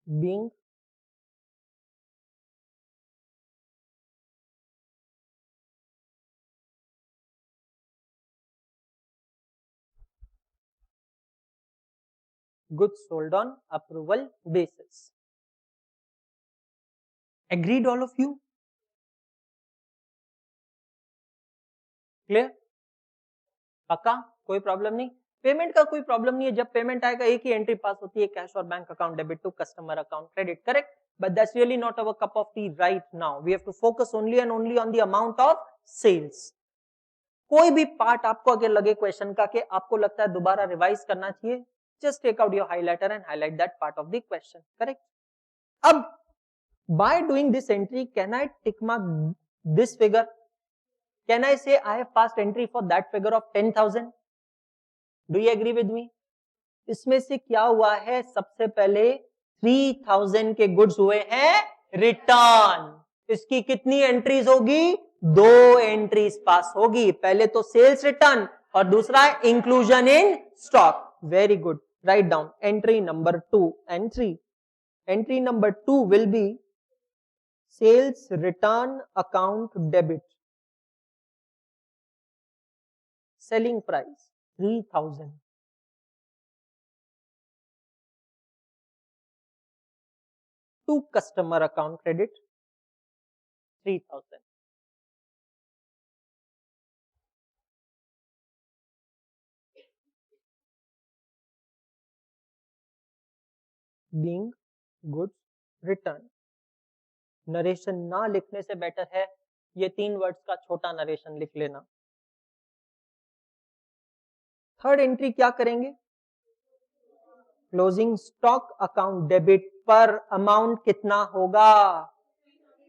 being goods sold on approval basis. Agreed all of you? Clear? पक्का? कोई problem नहीं? Payment का कोई problem नहीं है, जब पेमेंट आएगा एक ही एंट्री पास होती है, कैश और bank account debit to customer account credit, correct? But that's really not our cup of tea right now, we have to focus only and only on the amount of sales. कोई भी part आपको अगर लगे question का कि आपको लगता है दोबारा रिवाइज करना चाहिए, just take out your highlighter and highlight that part of the question, correct? अब by doing this entry, can I tick mark this figure? Can I say I have passed entry for that figure of 10,000? Do you agree with me? इसमें से क्या हुआ है, सबसे पहले 3000 के goods हुए हैं रिटर्न। इसकी कितनी एंट्रीज होगी? दो एंट्रीज पास होगी, पहले तो सेल्स रिटर्न और दूसरा inclusion in stock. Very good, write down entry number 2 and 3। Entry number 2 will be sales return account debit, selling price 3000, to customer account credit 3000. Being goods return. Narration ना लिखने से better है ये 3 words का छोटा narration लिख लेना. Third entry क्या करेंगे? क्लोजिंग स्टॉक अकाउंट डेबिट पर अमाउंट कितना होगा?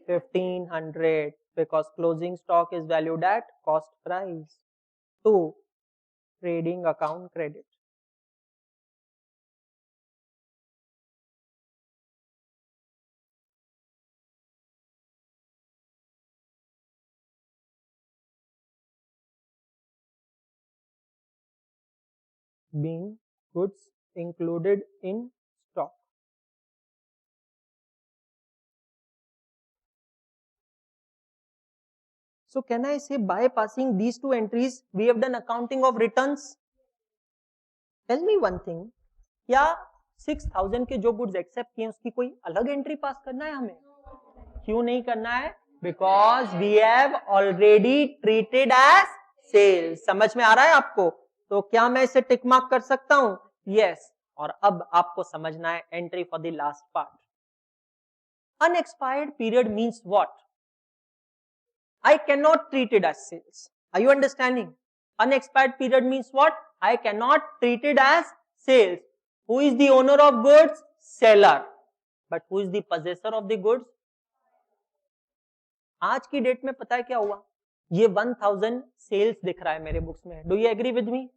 1500 because closing stock is valued at cost price. 2. Trading account credit. Being goods included in stock. So can I say by passing these two entries we have done accounting of returns? Tell me one thing, क्या 6000 के जो goods accept किए उसकी कोई अलग entry pass करना है हमें? क्यों नहीं करना है? Because we have already treated as sales. समझ में आ रहा है आपको? तो क्या मैं इसे टिक मार्क कर सकता हूं? Yes. और अब आपको समझना है entry for the last part. Unexpired period means what? I cannot treat it as sales. Are you understanding? Unexpired period means what? I cannot treat it as sales. Who is the owner of goods? Seller. But who is the possessor of the goods? आज की date में पता है क्या हुआ? ये 1000 sales दिख रहा है मेरे बुक्स में. Do you agree with me?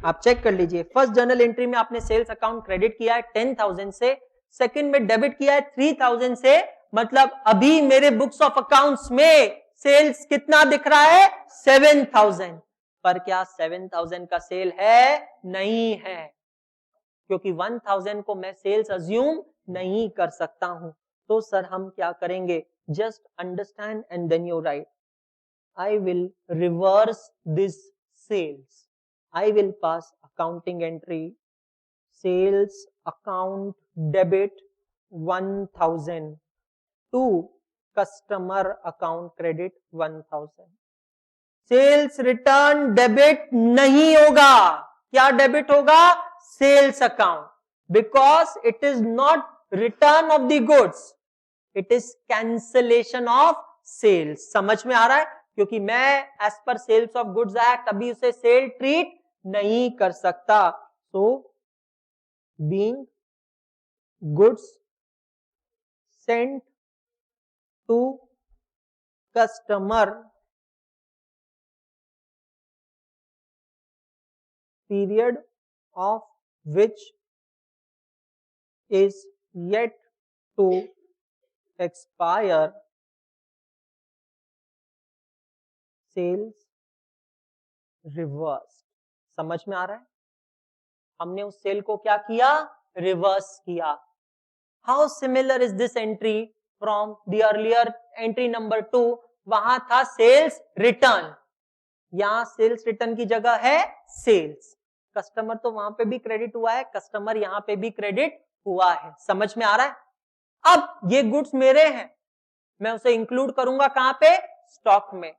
आप चेक कर लीजिए. फर्स्ट जर्नल एंट्री में आपने सेल्स अकाउंट क्रेडिट किया है 10,000 से, सेकंड में डेबिट किया है 3000 से. मतलब अभी मेरे बुक्स ऑफ अकाउंट्स में सेल्स कितना दिख रहा है? 7000. पर क्या 7000 का सेल है? नहीं है, क्योंकि 1000 को मैं सेल्स अज्यूम नहीं कर सकता हूं. तो सर हम क्या करेंगे? Just understand and then you write. I will reverse this sales. I will pass accounting entry sales account debit 1000 to customer account credit 1000. Sales return debit नहीं होगा. क्या डेबिट होगा? Sales account. Because it is not return of the goods, it is cancellation of sales. समझ में आ रहा है? क्योंकि मैं as per sales of goods act अभी उसे सेल ट्रीट नहीं कर सकता. So being goods sent to customer period of which is yet to expire, sales reversed. समझ में आ रहा है? हमने उस सेल को क्या किया? रिवर्स किया. How similar is this entry from the earlier entry number 2? वहां था सेल्स रिटर्न, यहां सेल्स रिटर्न की जगह है सेल्स. कस्टमर तो वहां पे भी क्रेडिट हुआ है, कस्टमर यहां पे भी क्रेडिट हुआ है. समझ में आ रहा है? अब ये गुड्स मेरे हैं, मैं उसे इंक्लूड करूंगा कहां पे? स्टॉक में.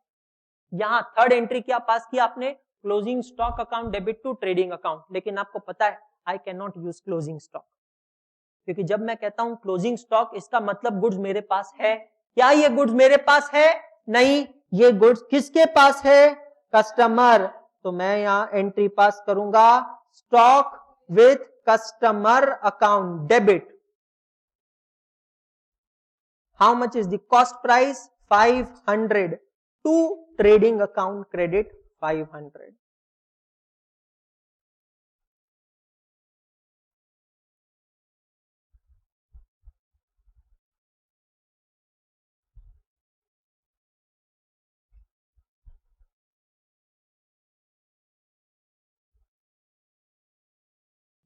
यहां थर्ड एंट्री क्या पास किया आपने? Closing stock account debit to trading account. लेकिन आपको पता है I can not use closing stock, क्योंकि जब मैं कहता हूं क्लोजिंग स्टॉक इसका मतलब गुड्स मेरे पास है. क्या ये गुड्स मेरे पास है? नहीं. ये गुड्स किसके पास है? कस्टमर. तो मैं यहां एंट्री पास करूंगा stock with customer account debit. How much is the cost price? 500 to trading account credit 500.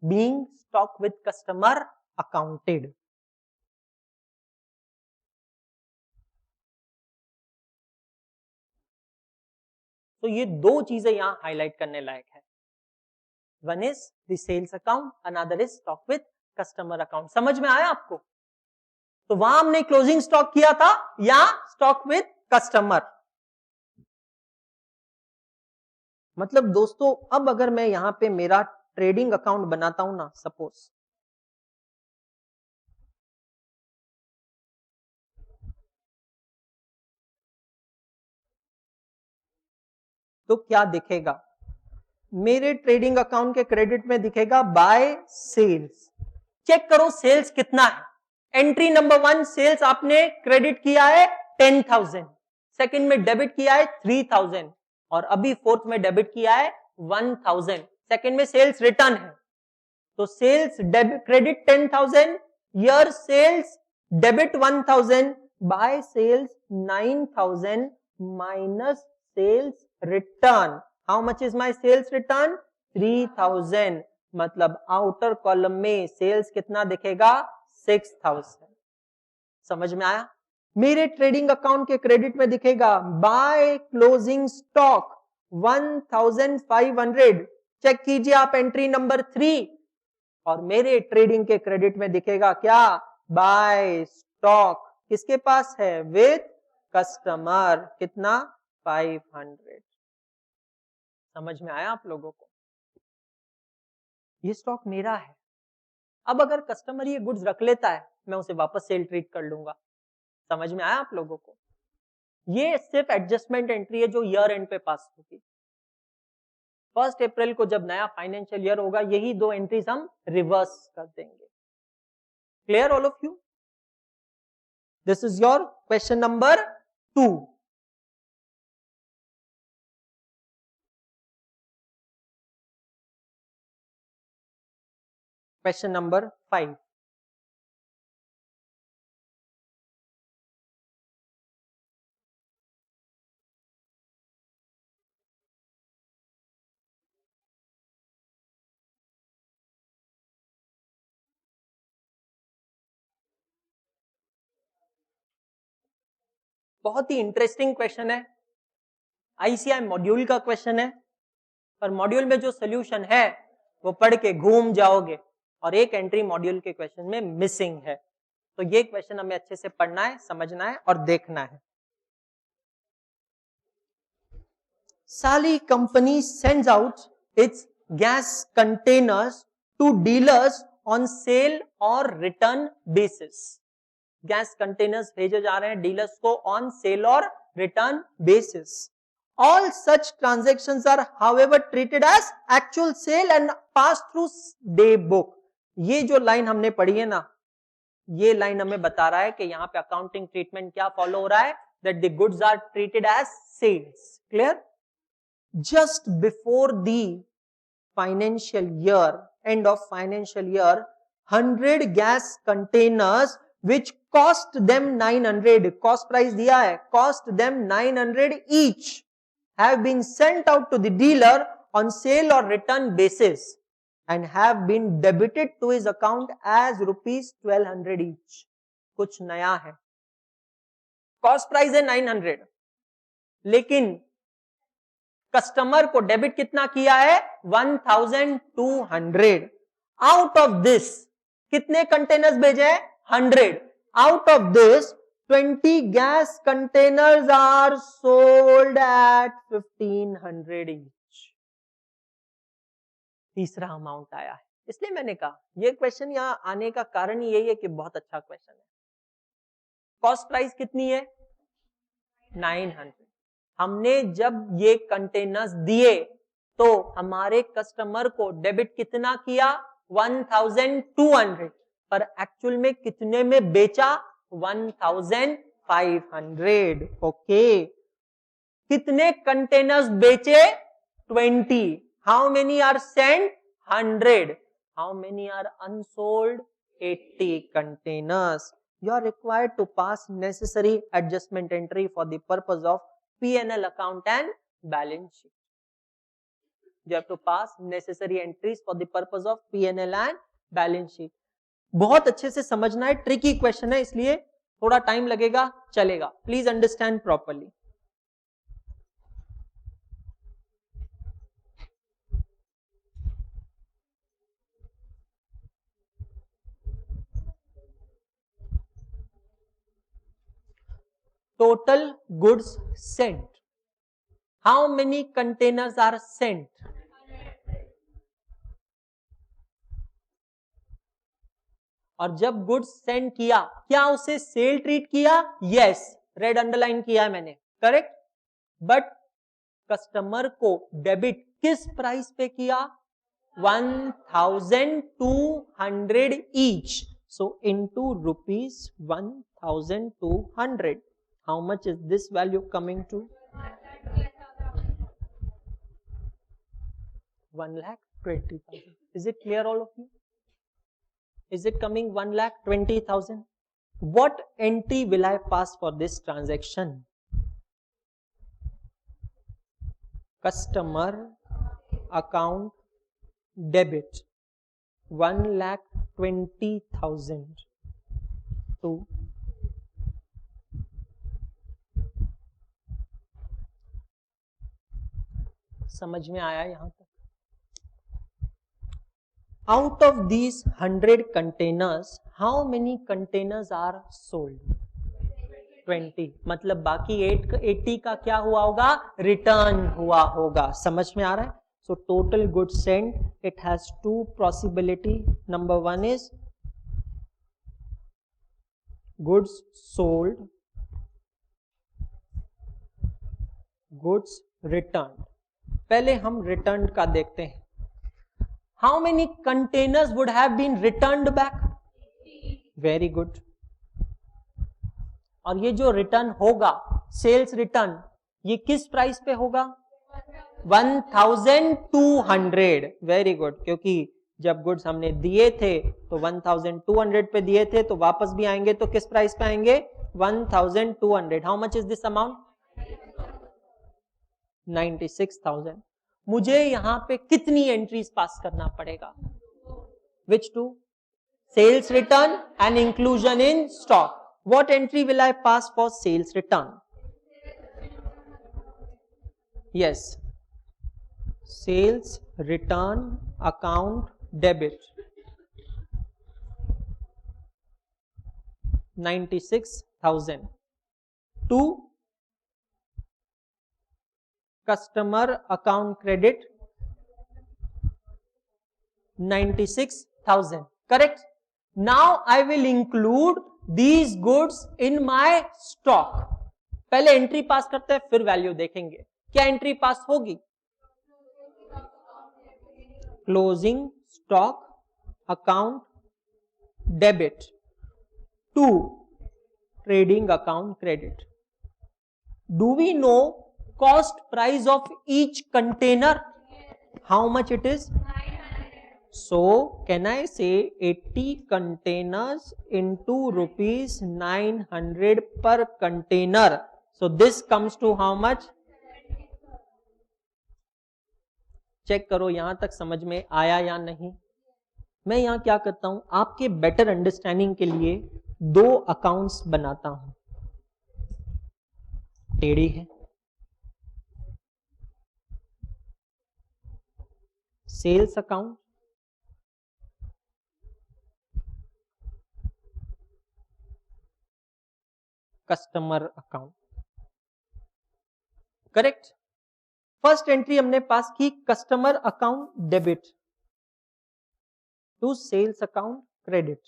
being stock with customer accounted. तो ये दो चीजें यहां हाईलाइट करने लायक है. One is the sales account, another is stock with customer account. समझ में आया आपको? तो वहां हमने क्लोजिंग स्टॉक किया था या स्टॉक विद कस्टमर। मतलब दोस्तों अब अगर मैं यहां पे मेरा ट्रेडिंग अकाउंट बनाता हूं ना, सपोज तो क्या दिखेगा, मेरे ट्रेडिंग अकाउंट के क्रेडिट में दिखेगा बाय सेल्स। चेक करो सेल्स कितना है। एंट्री नंबर 1 सेल्स आपने क्रेडिट किया है 10,000, सेकंड में डेबिट किया है 3,000 और अभी फोर्थ में डेबिट किया है 1,000। सेकंड में सेल्स रिटर्न है, तो sales credit 10,000, year sales debit 1,000 by sales 9,000 minus sales return. How much is my sales return? 3,000। मतलब आउटर कॉलम में सेल्स कितना दिखेगा? 6,000। समझ में आया? मेरे ट्रेडिंग अकाउंट के क्रेडिट में दिखेगा बाय क्लोजिंग स्टॉक 1,500। चेक कीजिए आप एंट्री नंबर 3 और मेरे ट्रेडिंग के क्रेडिट में दिखेगा क्या? बाय स्टॉक किसके पास है? With customer. कितना? 500। समझ में आया आप लोगों को? ये स्टॉक मेरा है। अब अगर कस्टमर ये गुड्स रख लेता है, मैं उसे वापस सेल ट्रीट कर लूंगा। समझ में आया आप लोगों को? ये सिर्फ एडजस्टमेंट एंट्री है जो ईयर एंड पे पास होगी। 1 अप्रैल को जब नया फाइनेंशियल ईयर होगा, यही 2 एंट्रीज हम रिवर्स कर देंगे। Clear all of you? This is your question number 2। Question number 5। बहुत ही इंटरेस्टिंग क्वेश्चन है, आईसीआई मॉड्यूल का क्वेश्चन है, पर मॉड्यूल में जो सोल्यूशन है वो पढ़ के घूम जाओगे और एक एंट्री मॉड्यूल के क्वेश्चन में मिसिंग है। तो ये क्वेश्चन हमें अच्छे से पढ़ना है, समझना है और देखना है। Sally company sends out its gas containers to dealers on sale or return basis. Gas containers भेजे जा रहे हैं डीलर्स को ऑन सेल और return basis. All such transactions are however treated as actual sale and pass through day book. ये जो line हमने पढ़ी है ना, ये लाइन हमें बता रहा है कि यहाँ पे अकाउंटिंग ट्रीटमेंट क्या फॉलो हो रहा है, that the goods are treated as sales. Clear? Just before the financial year, end of financial year, 100 gas containers which cost them 900, cost price दिया है, cost them 900 each, have been sent out to the dealer on sale or return basis and have been debited to his account as rupees 1200 each. कुछ नया है, cost price है 900, लेकिन customer को debit कितना किया है? 1,200। आउट ऑफ दिस कितने कंटेनर्स भेजे हैं? 100। Out of this 20 gas containers are sold at 1,500 each. तीसरा अमाउंट आया है, इसलिए मैंने कहा ये क्वेश्चन यहां आने का कारण यही है कि बहुत अच्छा क्वेश्चन है। कॉस्ट प्राइस कितनी है? 900। हमने जब ये कंटेनर्स दिए तो हमारे कस्टमर को डेबिट कितना किया? 1,200, पर एक्चुअल में कितने में बेचा? 1,500। ओके, कितने कंटेनर्स बेचे? 20। How many are sent? 100। How many are unsold? 80 containers. You are required to pass necessary adjustment entry for the purpose of P&L account and balance sheet. You have to pass necessary entries for the purpose of P&L and balance sheet. बहुत अच्छे से समझना है, tricky question है इसलिए थोड़ा time लगेगा, चलेगा। Please understand properly. total goods sent. How many containers are sent? और जब गुड्स सेंड किया, क्या उसे सेल ट्रीट किया? यस, रेड अंडरलाइन किया है मैंने, करेक्ट। बट कस्टमर को डेबिट किस प्राइस पे किया? 1200 each, so into rupees 1200, how much is this value coming to? 1,20,000. Is it clear, all of you? Is it coming 1,20,000? What entry will I pass for this transaction? Customer account debit 1,20,000 to समझ में आया यहां तक? Out of these 100 containers, how many containers are sold? 20. मतलब बाकी 80 का क्या हुआ होगा? रिटर्न हुआ होगा। समझ में आ रहा है? So total goods sent, it has two possibility. Number one is goods sold, goods returned. पहले हम रिटर्न का देखते हैं। How many containers would have been returned back? Very good. और ये जो रिटर्न होगा, सेल्स रिटर्न, ये किस प्राइस पे होगा? 1200. वेरी गुड, क्योंकि जब गुड्स हमने दिए थे तो 1200 पे दिए थे, तो वापस भी आएंगे तो किस प्राइस पे आएंगे? 1200. How much is this amount? 96,000. मुझे यहां पे कितनी एंट्रीज पास करना पड़ेगा? Which two? Sales return and inclusion in stock. What entry will I pass for sales return? Yes, sales return account debit 96,000 to customer account credit 96,000. Correct? Now I will include these goods in my stock. पहले entry pass करते हैं, फिर value देखेंगे। क्या entry pass होगी? Closing stock account debit to trading account credit. Do we know cost price of each container? How much it is? So can I say 80 containers into rupees 900 per container? So this comes to how much? Check करो यहां तक समझ में आया या नहीं। मैं यहां क्या करता हूं, आपके बेटर अंडरस्टैंडिंग के लिए दो अकाउंट्स बनाता हूं। टेढ़ी है, sales account, customer account. Correct? First entry हमने पास की customer account debit to sales account credit.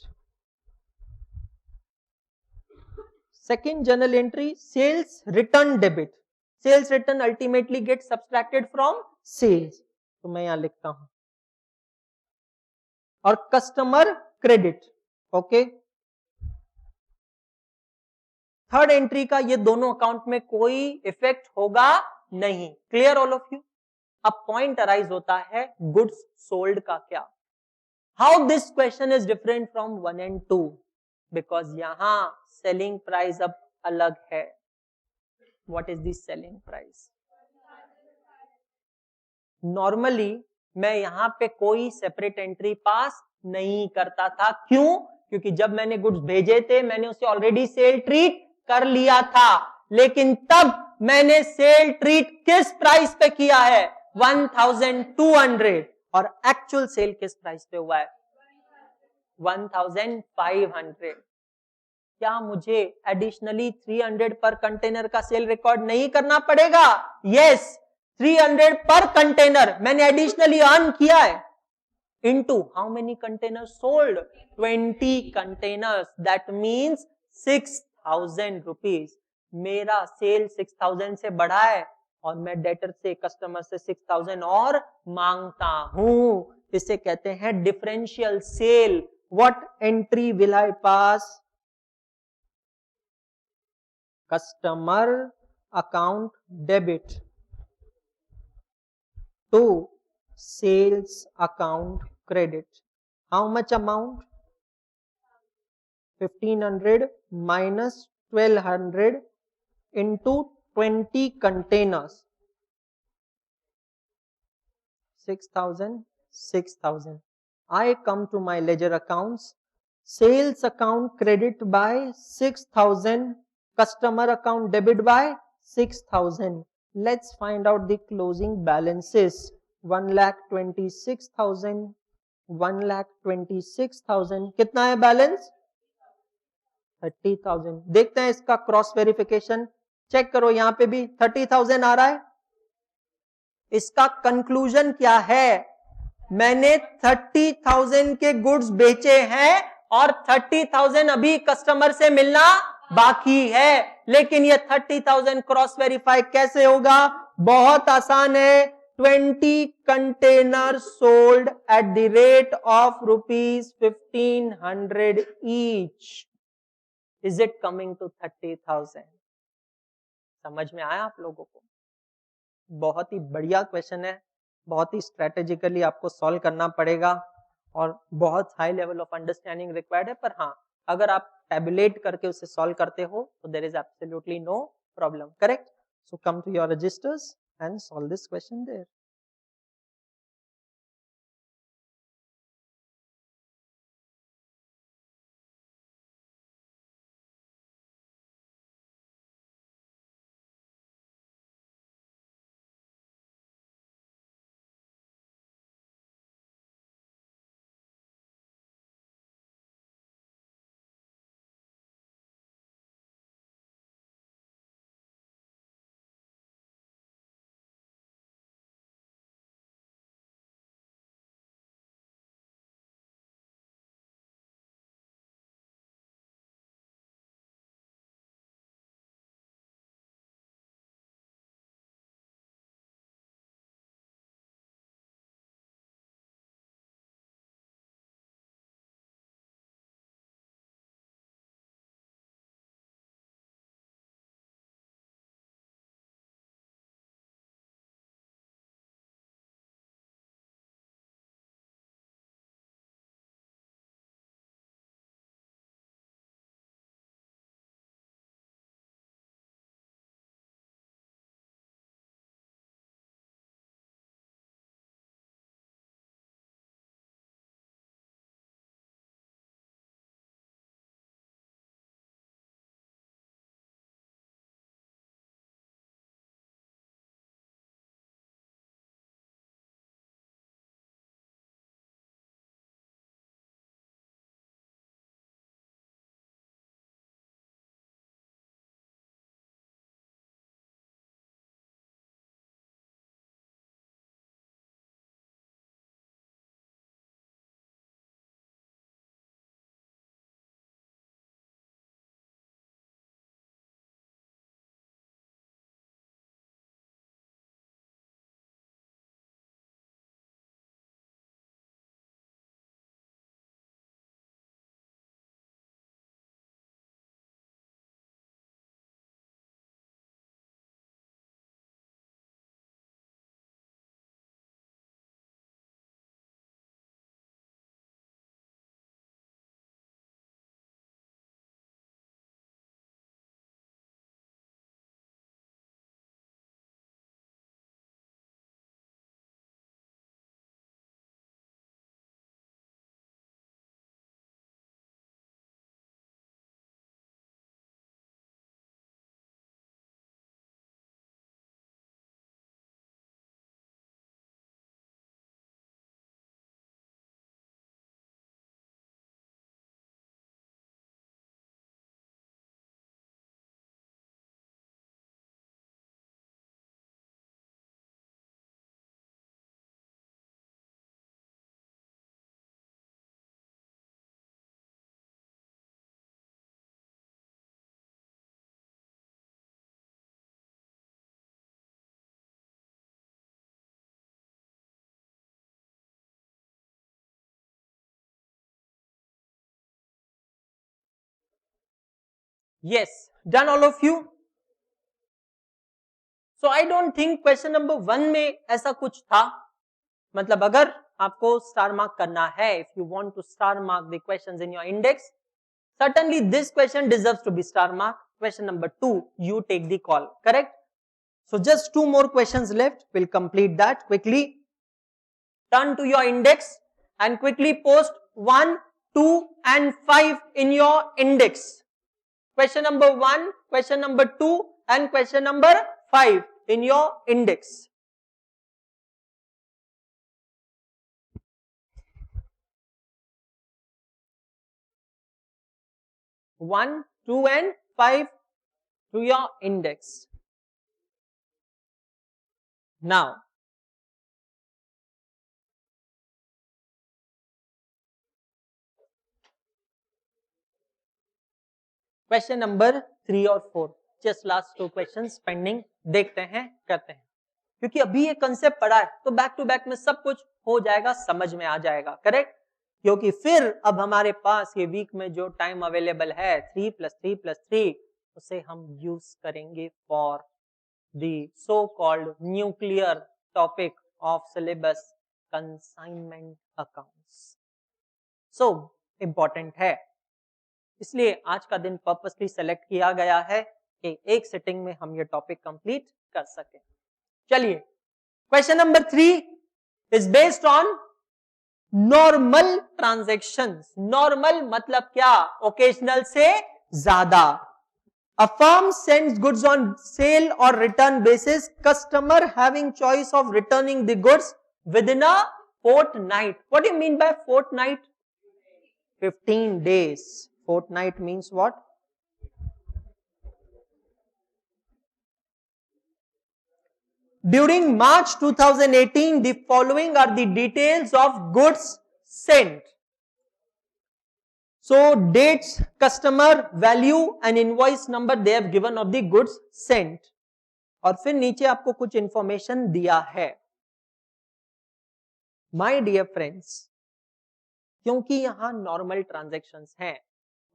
Second general entry sales return debit. Sales return ultimately get subtracted from sales, तो मैं यहां लिखता हूं, और customer credit. Okay, third entry का ये दोनों अकाउंट में कोई इफेक्ट होगा नहीं. Clear all of you? अब पॉइंट अराइज होता है गुड्स सोल्ड का क्या. How this question is different from 1 and 2? Because यहां सेलिंग प्राइस अब अलग है. What is the selling price? Normally मैं यहां पे कोई सेपरेट एंट्री पास नहीं करता था. क्यों? क्योंकि जब मैंने गुड्स भेजे थे मैंने उसे ऑलरेडी सेल ट्रीट कर लिया था. लेकिन तब मैंने सेल ट्रीट किस प्राइस पे किया है? 1200. और एक्चुअल सेल किस प्राइस पे हुआ है? 1500. क्या मुझे एडिशनली 300 पर कंटेनर का सेल रिकॉर्ड नहीं करना पड़ेगा? यस, 300 पर कंटेनर मैंने एडिशनली अर्न किया है, into how many container sold, 20 containers, that means 6000 rupees. मेरा सेल 6000 से बढ़ा है और मैं डेटर से, कस्टमर से 6000 और मांगता हूं, इसे कहते हैं differential sale. What entry will I pass? Customer account debit to sales account credit. How much amount? 1500 minus 1200 into 20 containers. 6000, 6000. I come to my ledger accounts. Sales account credit by 6000, customer account debit by 6000. Let's find out the closing balances. 1,26,000, 1,26,000. कितना है balance? 30,000. देखते हैं इसका cross verification, check करो, यहां पे भी 30,000 आ रहा है। इसका कंक्लूजन क्या है? मैंने 30,000 के गुड्स बेचे हैं और 30,000 अभी कस्टमर से मिलना बाकी है, लेकिन ये 30,000 क्रॉस वेरीफाई कैसे होगा? बहुत आसान है। 20 container sold at the rate of ₹1500 each, is it coming to 30,000? समझ में आया आप लोगों को? बहुत ही बढ़िया क्वेश्चन है, बहुत ही स्ट्रेटेजिकली आपको सॉल्व करना पड़ेगा और बहुत high level of understanding required है। पर हाँ, अगर आप टैबुलेट करके उसे सॉल्व करते हो तो there is absolutely no problem. Correct? So come to your registers and solve this question there. Yes, done all of you. So I don't think question number 1 में ऐसा कुछ था. मतलब अगर आपको स्टार मार्क करना है, if you want to star mark the questions in your index, certainly this question deserves to be star mark. Question number 2, you take the call. Correct? So just 2 more questions left. We'll complete that quickly. Turn to your index and quickly post 1, 2 and 5 in your index. Question number 1, question number 2 and question number 5 in your index. One, 2 and 5 to your index. Now, question number 3 और 4, just last 2 questions pending, देखते हैं, करते हैं. क्योंकि अभी ये concept पढ़ा है तो बैक टू बैक में सब कुछ हो जाएगा, समझ में आ जाएगा. करेक्ट? क्योंकि फिर अब हमारे पास ये वीक में जो टाइम अवेलेबल है 3+3+3, उसे हम यूज करेंगे for the so called nuclear topic of syllabus, consignment accounts. So important है, इसलिए आज का दिन पर्पसली सेलेक्ट किया गया है कि एक सिटिंग में हम ये टॉपिक कंप्लीट कर सकें. चलिए, question number 3 is based on normal transactions. Normal मतलब क्या? ओकेजनल से ज्यादा. A firm sends goods on sale or return basis. Customer having choice of returning the goods within a fortnight. What do you mean by fortnight? 15 days. Fortnight means what? During March 2018, the following are the details of goods sent. So dates, customer, value and invoice number they have given of the goods sent. और फिर नीचे आपको कुछ information दिया है. My dear friends, क्योंकि यहां normal transactions हैं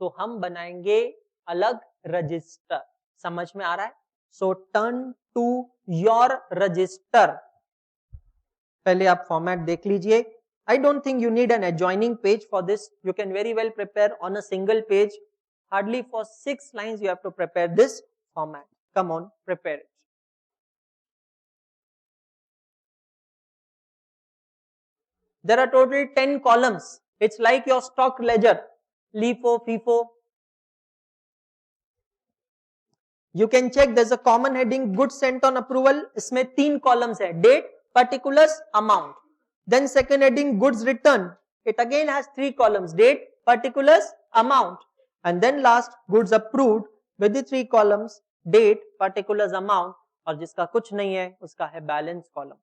तो हम बनाएंगे अलग रजिस्टर. समझ में आ रहा है? So turn to your register. पहले आप फॉर्मेट देख लीजिए. I don't think you need an adjoining page for this. You can very well prepare on a single page. Hardly for 6 lines you have to prepare this format. Come on, prepare it. There are total 10 columns. It's like your stock ledger. LIFO, FIFO. You can check there's a common heading goods sent on approval. इसमें 3 columns है. Date, particulars, amount. Then second heading goods return. It again has 3 columns. Date, particulars, amount. And then last goods approved with the 3 columns. Date, particulars, amount. और जिसका कुछ नहीं है उसका है balance column.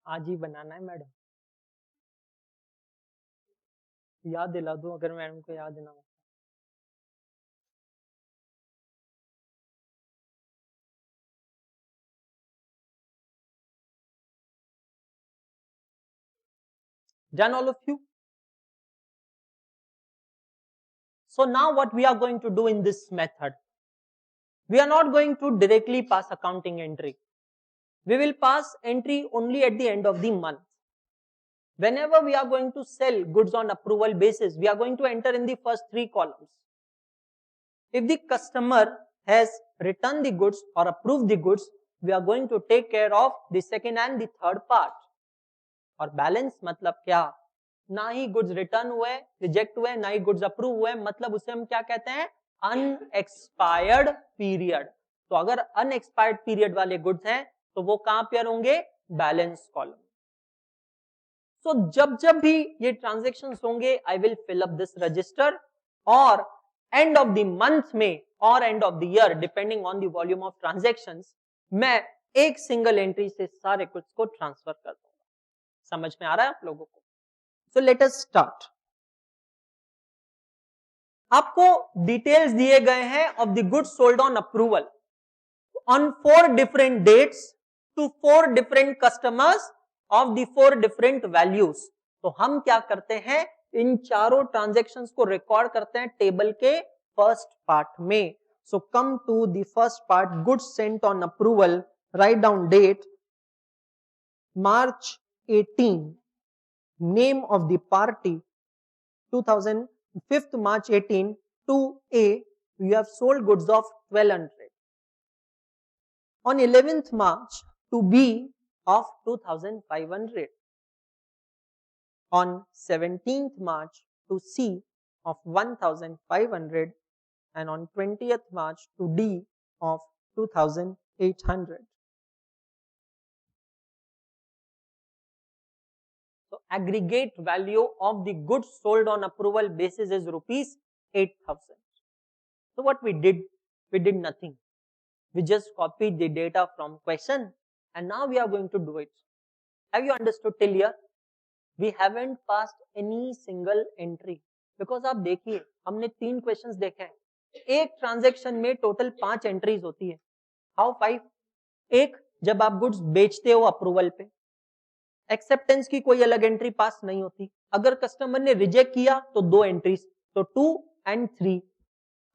आज ही बनाना है मैडम. याद दिला दूं अगर मैडम को याद ना हो. Done, all of you? So now what we are going to do in this method, we are not going to directly pass accounting entry. We will pass entry only at the end of the month. Whenever we are going to sell goods on approval basis, we are going to enter in the first 3 columns. If the customer has returned the goods or approved the goods, we are going to take care of the second and the third part. और balance मतलब क्या? ना ही goods return हुए, reject हुए, ना ही goods approve हुए, मतलब उसे हम क्या कहते हैं? Unexpired period. तो अगर अनएक्सपायर्ड पीरियड वाले गुड्स हैं तो वो कहां अपीयर होंगे? Balance column. सो जब जब भी ये ट्रांजैक्शंस होंगे, I will fill up this register, और एंड ऑफ द मंथ में और end of the year, depending on the volume of transactions, मैं एक सिंगल एंट्री से सारे गुड्स को ट्रांसफर कर दूंगा. समझ में आ रहा है आप लोगों को? So let us start. आपको डिटेल्स दिए गए हैं of the goods sold on approval on 4 different dates to 4 different customers of the 4 different values. तो हम क्या करते हैं? इन चारों ट्रांजैक्शंस को रिकॉर्ड करते हैं टेबल के फर्स्ट पार्ट में. So come to the first part, goods sent on approval, write down date March 18, name of the party 5th March 18 to A, you have sold goods of 1200. On 11th March to B of 2500. On 17th March to C of 1500, and on 20th March to D of 2800. So aggregate value of the goods sold on approval basis is rupees 8,000. So what we did nothing. We just copied the data from question and now we are going to do it. Have you understood till here? We haven't passed any single entry because आप देखिए हमने 3 questions देखे हैं. एक transaction में total 5 entries होती है. How 5? एक जब आप गुड्स बेचते हो अप्रूवल पे, एक्सेप्टेंस की कोई अलग एंट्री पास नहीं होती. अगर कस्टमर ने रिजेक्ट किया तो 2 एंट्रीज, तो 2 and 3.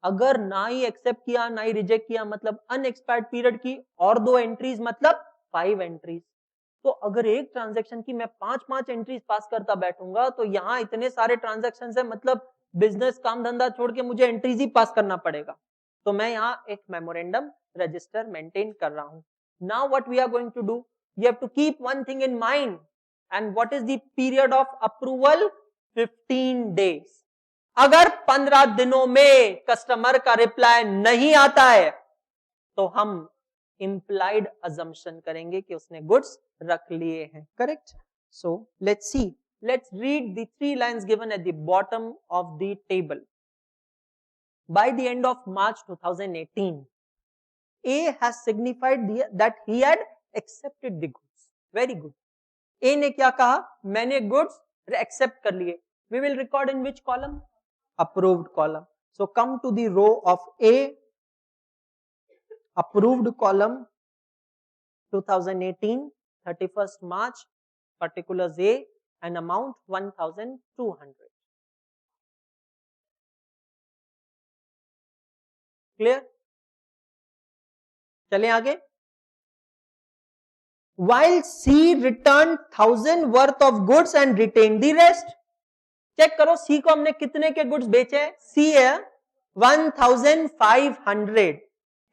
अगर ना ही एक्सेप्ट किया ना ही रिजेक्ट किया मतलब अनएक्सपायर्ड पीरियड की और 2 एंट्रीज मतलब 5 एंट्रीज. तो अगर एक ट्रांजैक्शन की मैं 5 एंट्रीज पास करता बैठूंगा तो यहाँ इतने सारे ट्रांजैक्शंस है, मतलब बिजनेस काम धंधा छोड़ के मुझे एंट्रीज ही पास करना पड़ेगा. तो मैं यहाँ एक मेमोरेंडम रजिस्टर मेंटेन कर रहा हूँ. Now what we are going to do, you have to keep one thing in mind, and what is the period of approval? 15 days. अगर 15 दिनों में कस्टमर का रिप्लाई नहीं आता है तो हम implied assumption करेंगे कि उसने गुड्स रख लिए हैं. Correct? So let's see, let's read the 3 lines given at the bottom of the table. By the end of March 2018, A has signified that he had accepted the goods. Very good. A ने क्या कहा? मैंने goods accept कर लिए. We will record in which column? Approved column. So come to the row of A, approved column, 2018, 31st March, particulars A, and amount 1200. Clear? चलें आगे. While C returned 1000 worth of goods and retained the rest. Check करो C को हमने कितने के goods बेचे हैं? C है 1500.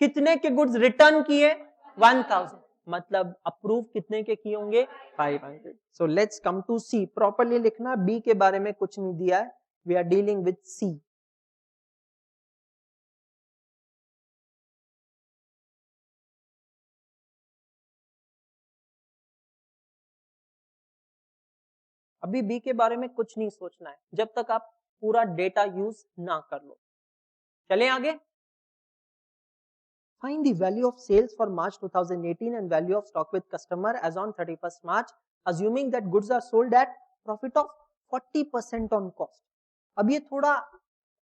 कितने के गुड्स रिटर्न किए? 1000. मतलब अप्रूव कितने के किए होंगे? 500. So let's come to C. Properly लिखना, B के बारे में कुछ नहीं दिया है. We are dealing with C. अभी बी के बारे में कुछ नहीं सोचना है जब तक आप पूरा डेटा यूज ना कर लो. चलें आगे. Find the value of sales for March 2018 and value of stock with customer as on 31st March, assuming that goods are sold at profit of 40% on cost. अब ये थोड़ा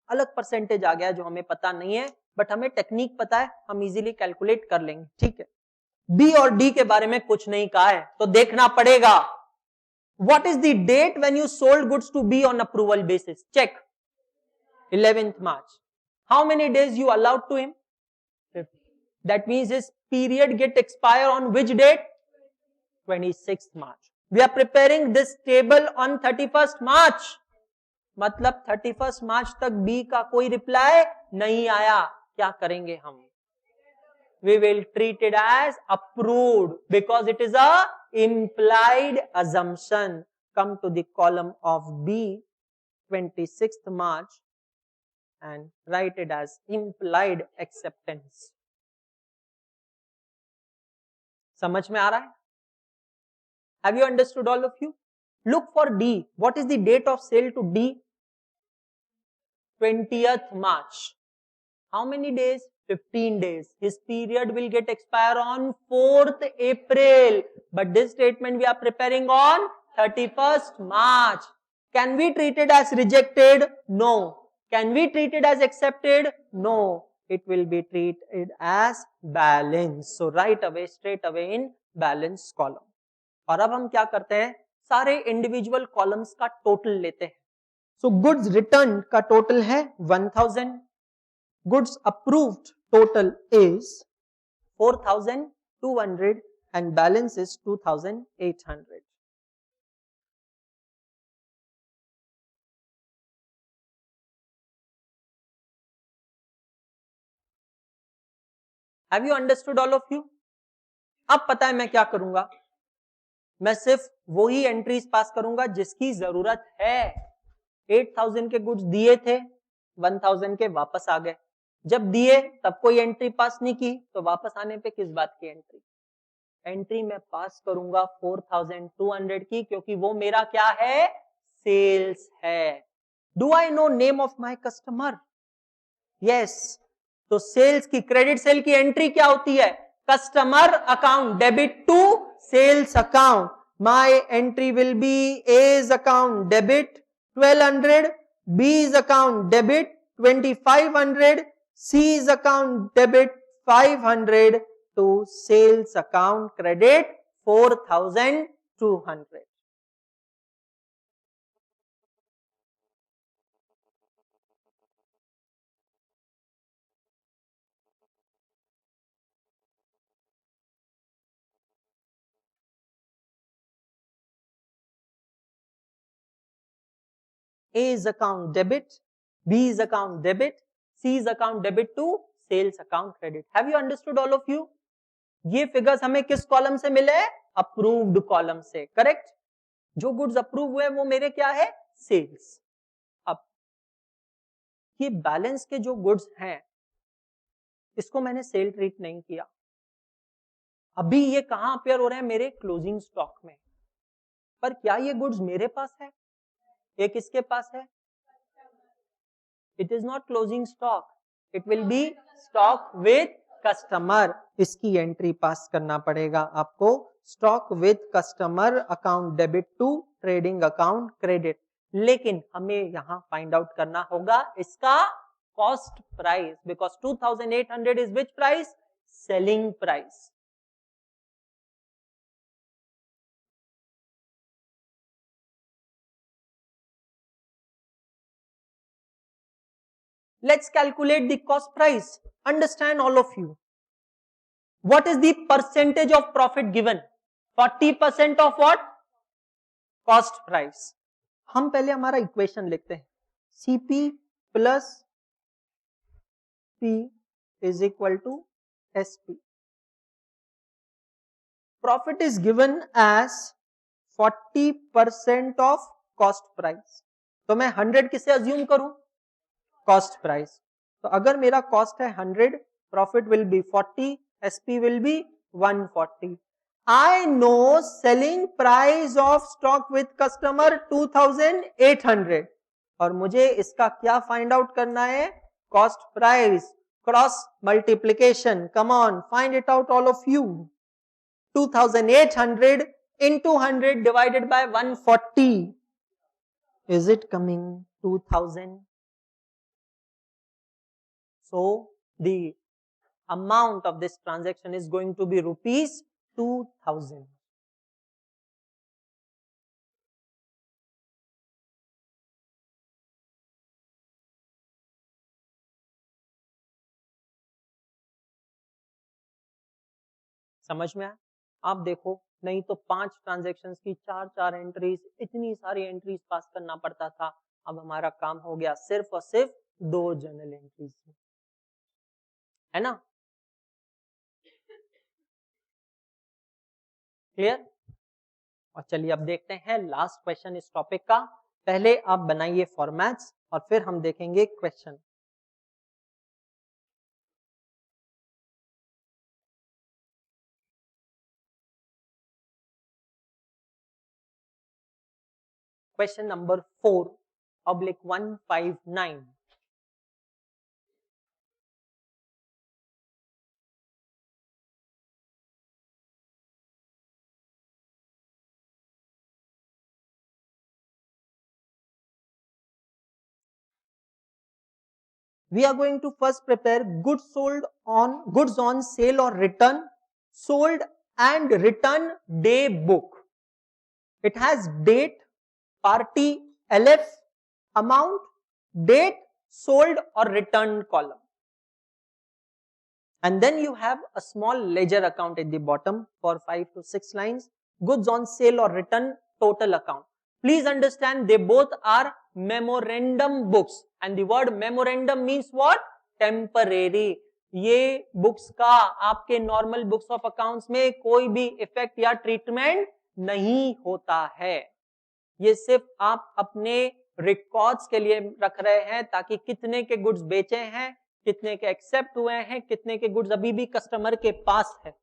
अलग परसेंटेज आ गया जो हमें पता नहीं है, बट हमें टेक्निक पता है, हम इजीली कैलकुलेट कर लेंगे. ठीक है. बी और डी के बारे में कुछ नहीं कहा है तो देखना पड़ेगा. What is the date when you sold goods to B on approval basis? Check. 11th March. How many days you allowed to him? 50. That means his period get expire on which date? 26th March. We are preparing this table on 31st March. मतलब 31st March तक B का कोई reply नहीं आया. क्या करेंगे हम? We will treat it as approved because it is a implied assumption. Come to the column of B, 26th March, and write it as implied acceptance. समझ में आ रहा है? Have you understood, all of you? Look for D. What is the date of sale to D? 20th March. How many days? 15 days. His period will get expire on 4th April. But this statement we are preparing on 31st March. Can we treat it as rejected? No. Can we treat it as accepted? No. It will be treated as balance. So right away, straight away in balance column. और अब हम क्या करते हैं? सारे individual columns का total लेते हैं. So goods returned का टोटल है 1000. Goods approved total is 4200 and balance is 2800. Have you understood, all of you? अब पता है मैं क्या करूंगा? मैं सिर्फ वही एंट्रीज पास करूंगा जिसकी जरूरत है. 8000 के गुड्स दिए थे, 1000 के वापस आ गए. जब दिए तब कोई एंट्री पास नहीं की, तो वापस आने पे किस बात की एंट्री? एंट्री मैं पास करूंगा 4200 की, क्योंकि वो मेरा क्या है? सेल्स है. Do I know name of my customer? Yes. तो सेल्स की, क्रेडिट सेल की एंट्री क्या होती है? Customer account debit to sales account. My entry will be A's account debit 1200, B's account debit 2500, C's account debit 500 to sales account credit 4200. A's account debit, B's account debit, C's account debit to sales account credit. Have you understood, all of you? ये figures हमें किस column से मिले? Approved column से. Correct. जो goods approve हुए वो मेरे क्या है? सेल्स. अब ये बैलेंस के जो गुड्स हैं इसको मैंने सेल ट्रीट नहीं किया. अभी ये कहां अपेयर हो रहे हैं? मेरे क्लोजिंग स्टॉक में. पर क्या ये गुड्स मेरे पास है? ये किसके पास है? It is not closing stock, it will be stock with customer. इसकी एंट्री पास करना पड़ेगा आपको. Stock with customer account debit to trading account credit. लेकिन हमें यहां फाइंड आउट करना होगा इसका cost price, because 2800 is which price? Selling price. Let's calculate the cost price. Understand, all of you. What is the percentage of profit given? 40% of what? Cost price. हम पहले हमारा equation लिखते हैं. CP plus P is equal to SP. Profit is given as 40% of cost price. तो मैं 100 किसे assume करूं? Cost price. तो अगर मेरा कॉस्ट है 100, profit will be 40, SP will be 140. I know selling price of stock with customer 2800 और मुझे इसका क्या फाइंड आउट करना है? Cost price. Cross multiplication. Come on, find it out, all of you. 2800 into 100 divided by 140. Is it coming 2000? So the amount of this transaction is going to be rupees 2000. समझ में आया? आप देखो, नहीं तो 5 transactions की 4-4 एंट्रीज, इतनी सारी एंट्रीज पास करना पड़ता था। अब हमारा काम हो गया सिर्फ और सिर्फ 2 जर्नल एंट्रीज में, है ना? क्लियर? और चलिए अब देखते हैं लास्ट क्वेश्चन इस टॉपिक का। पहले आप बनाइए फॉर्मेट्स और फिर हम देखेंगे question. Question number 4/159। We are going to first prepare goods on sale or return, sold and return day book. It has date, party, LF, amount, date, sold or returned column. And then you have a small ledger account at the bottom for 5 to 6 lines. Goods on sale or return, total account. Please understand they both are memorandum books. And the word memorandum means what? Temporary. ये books का आपके normal books of accounts में कोई भी effect या treatment नहीं होता है। ये सिर्फ आप अपने रिकॉर्ड्स के लिए रख रहे हैं ताकि कितने के गुड्स बेचे हैं, कितने के एक्सेप्ट हुए हैं, कितने के गुड्स अभी भी कस्टमर के पास है।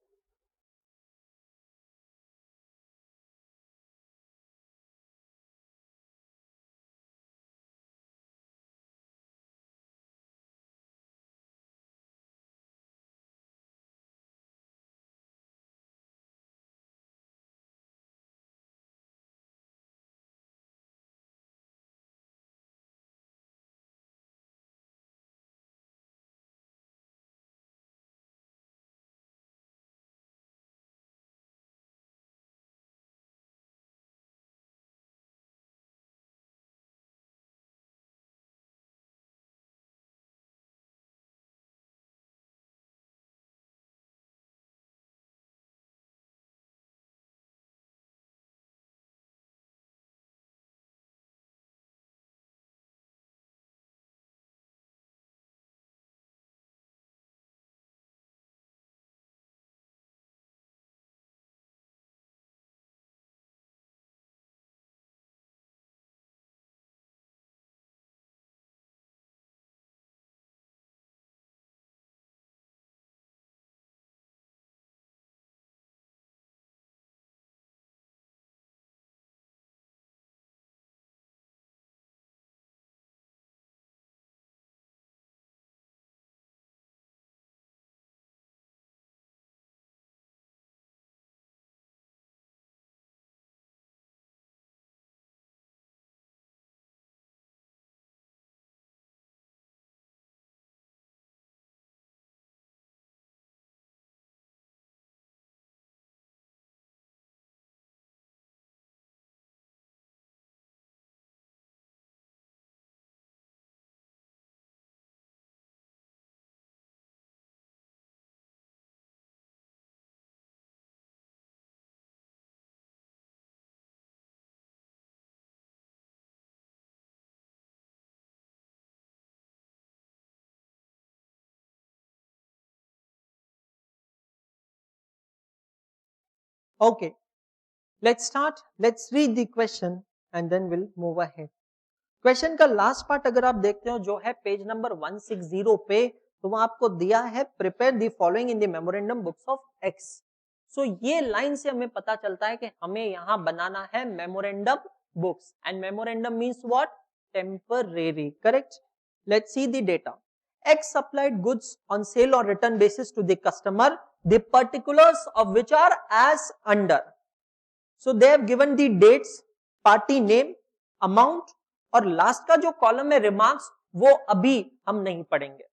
Okay, let's start. Let's read the question and then we'll move ahead. Question का लास्ट पार्ट अगर आप देखते हो जो है पेज नंबर 160 पे, तो वो आपको दिया है prepare the following in the memorandum books of X. So ये लाइन से हमें पता चलता है कि हमें यहां बनाना है memorandum books and memorandum means what? Temporary, correct? Let's see the data. X supplied goods on sale or return basis to the customer, the particulars of which are as under. So they have given the dates, party name, amount और last का जो column है remarks वो अभी हम नहीं पढ़ेंगे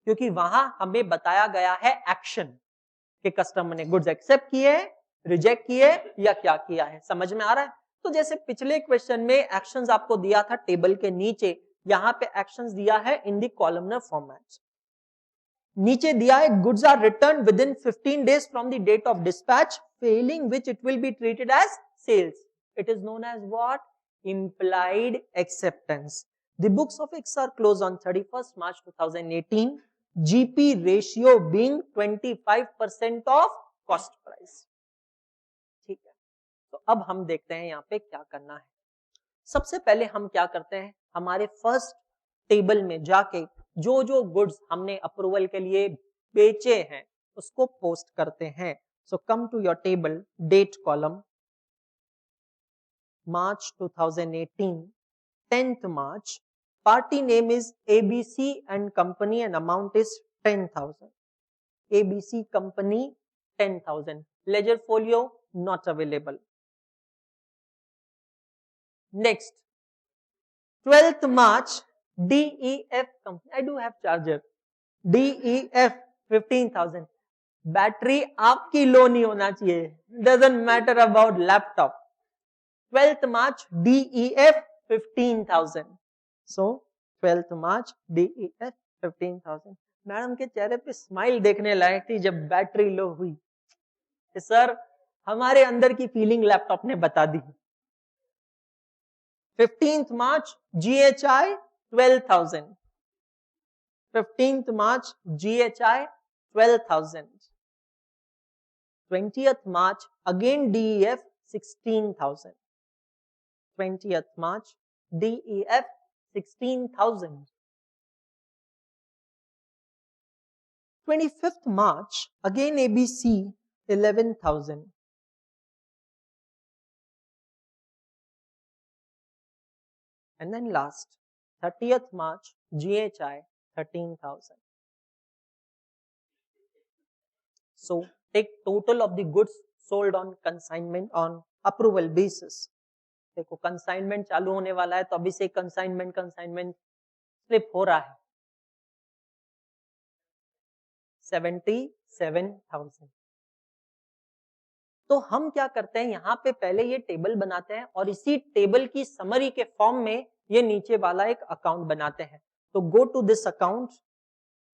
क्योंकि वहां हमें बताया गया है एक्शन कि कस्टमर ने गुड्स एक्सेप्ट किए, रिजेक्ट किए या क्या किया है। समझ में आ रहा है? तो जैसे पिछले क्वेश्चन में एक्शंस आपको दिया था टेबल के नीचे, यहां पे एक्शंस दिया है इन दी कॉलमनर फॉर्मेट। नीचे दिया है goods are return within 15 days from the date of dispatch, failing which it will be treated as sales. It is known as what? Implied acceptance. The books of X are closed on 31st March 2018. GP ratio being 25% of cost price. ठीक है, तो अब हम देखते हैं यहाँ पे क्या करना है. सबसे पहले हम क्या करते हैं, हमारे फर्स्ट टेबल में जाके जो जो गुड्स हमने अप्रूवल के लिए बेचे हैं उसको पोस्ट करते हैं. So come to your table, date column, March 2018, 10th March, party name is ABC and company and amount is 10,000. ABC company 10,000. Ledger folio not available. Next, 12th March, DEF company. I do have charger. DEF 15,000. Battery आपकी लो नहीं होना चाहिए. Doesn't matter about laptop. 12th March, DEF 15,000. So 12th March, DEF 15,000. Madam के चेहरे पे smile देखने लायक थी जब बैटरी लो हुई. सर हमारे अंदर की फीलिंग लैपटॉप ने बता दी. 15th March, GHI 12,000. 15th March, GHI 12,000. 20th March, again DEF 16,000. 20th March, DEF 16,000. 25th March, again ABC 11,000. And then last, 30th March, GHI 13,000. So take total of the goods sold on consignment on approval basis. देखो consignment चालू होने वाला है तो अभी से consignment slip हो रहा है 77,000. तो हम क्या करते हैं, यहाँ पे पहले ये टेबल बनाते हैं और इसी टेबल की समरी के फॉर्म में ये नीचे वाला एक अकाउंट बनाते हैं. तो go to this account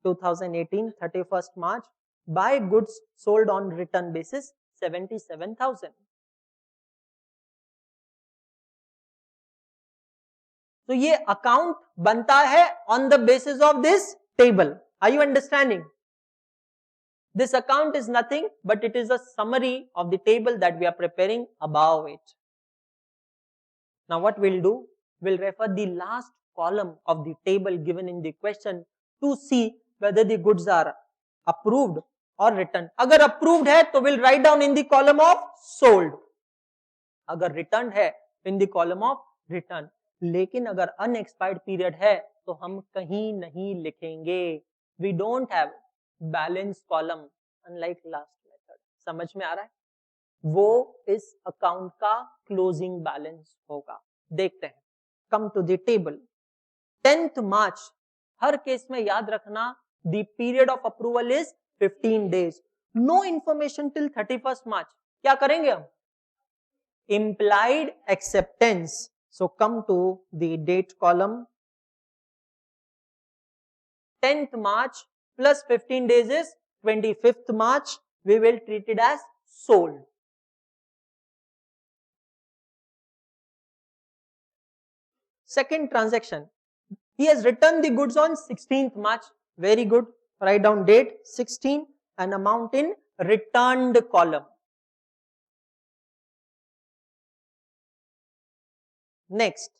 2018 31st March, by goods sold on return basis 77,000. तो ये अकाउंट बनता है on the basis of this table. Are you understanding? This account is nothing but it is a summary of the table that we are preparing above it. Now what we'll do, we'll refer the last column of the table given in the question to see whether the goods are approved or returned. अगर approved है तो we'll write down in the column of sold. अगर returned है in the column of returned. लेकिन अगर unexpired period है तो हम कहीं नहीं लिखेंगे. We don't have balance column unlike last method. समझ में आ रहा है? वो इस अकाउंट का क्लोजिंग बैलेंस होगा. देखते हैं. Come to the table. 10th March, हर केस में याद रखना the period of approval is 15 days. No information till 31st March. क्या करेंगे हम? Implied acceptance. So come to the date column. 10th March plus 15 days is 25th March. We will treat it as sold. Second transaction. He has returned the goods on 16th March. Very good. Write down date 16 and amount in returned column. Next.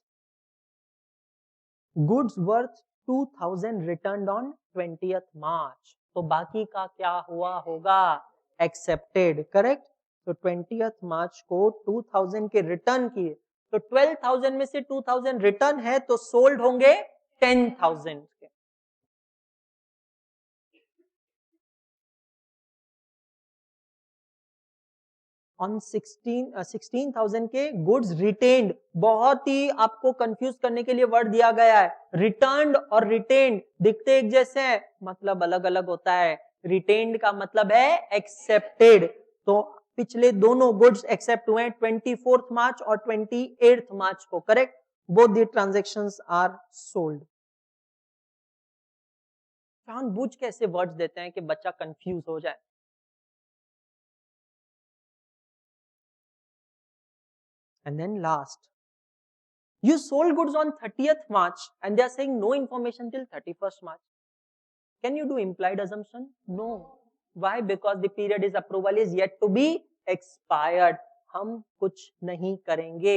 Goods worth 2,000 returned on 20th March. तो बाकी का क्या हुआ होगा? Accepted. Correct? तो 20th March को 2,000 के return किए तो 12,000 में से 2,000 रिटर्न है तो सोल्ड होंगे 10,000 के. ऑन 16,000 के गुड्स रिटेन्ड. बहुत ही आपको कंफ्यूज करने के लिए वर्ड दिया गया है. रिटर्न्ड और रिटेन्ड दिखते एक जैसे हैं, मतलब अलग अलग होता है. रिटेन्ड का मतलब है एक्सेप्टेड. तो पिछले दोनों गुड्स एक्सेप्ट हुए 24th March और 28th March को. Correct? Both the transactions are sold. जानबूझ के ऐसे वर्ड्स देते हैं कि बच्चा कंफ्यूज हो जाए। And then last, you sold goods on 30th March and they are saying no information till 31st March. Can you do implied assumption? No. Why? Because the period is approval is yet to be expired. हम कुछ नहीं करेंगे,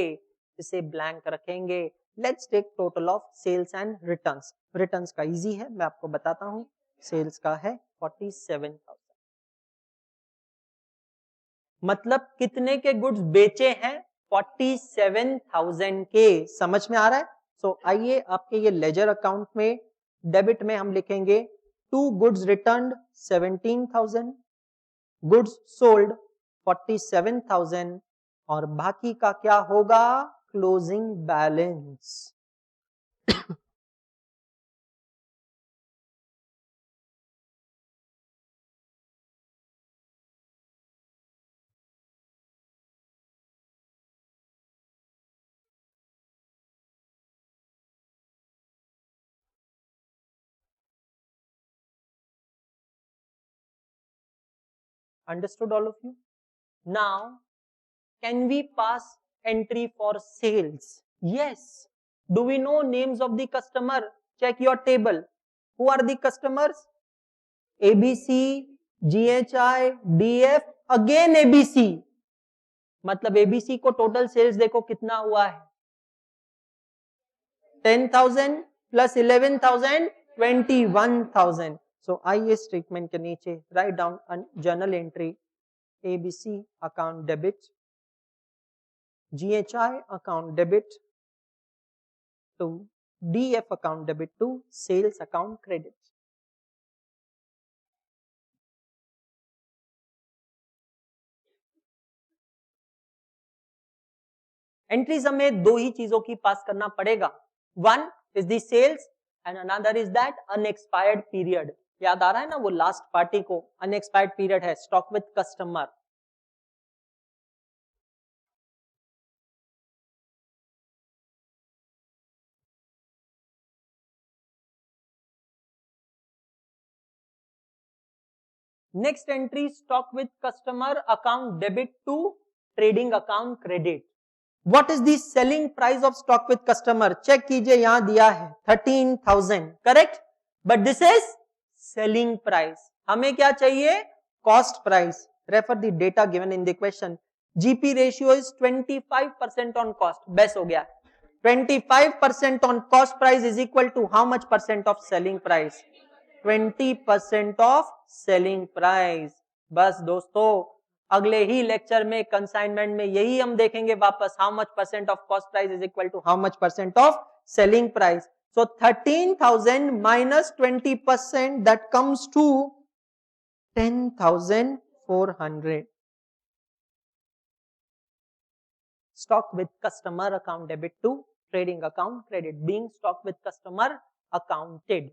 इसे blank रखेंगे। Let's take total of sales and returns. Returns का easy है, मैं आपको बताता हूँ। Sales का है 47,000। मतलब कितने के गुड्स बेचे हैं? 47,000 के। समझ में आ रहा है? सो आइए आपके ये लेजर अकाउंट में डेबिट में हम लिखेंगे 2 गुड्स रिटर्न्ड 17,000, गुड्स सोल्ड 47,000 और बाकी का क्या होगा? Closing balance. Understood all of you? Now, can we pass entry for sales? Yes. Do we know names of the customer? Check your table. Who are the customers? ABC, GHI, DF, again ABC. मतलब ABC को total sales देखो कितना हुआ है? 10,000 plus 11,000, 21,000. So आइए statement के नीचे write down journal entry ABC account debit, GHI account debit to DF account debit to sales account credit. Entries हमें दो ही चीजों की पास करना पड़ेगा। One is the sales and another is that unexpired period. याद आ रहा है ना वो लास्ट पार्टी को? अनएक्सपायर्ड पीरियड है stock with customer. Next entry stock with customer account debit to trading account credit. What is the selling price of stock with customer? Check कीजिए, यहां दिया है 13,000, correct? But this is selling price. हमें क्या चाहिए? Cost price. Refer the data given in the question. GP ratio is 25% on cost. Base हो गया। 25% on cost price is equal to how much percent of selling price? 20% of selling price. बस दोस्तों, अगले ही lecture में consignment में यही हम देखेंगे वापस। How much percent of cost price is equal to how much percent of selling price. So 13,000 minus 20% that comes to 10,400। Stock with customer account debit to trading account credit being stock with customer accounted.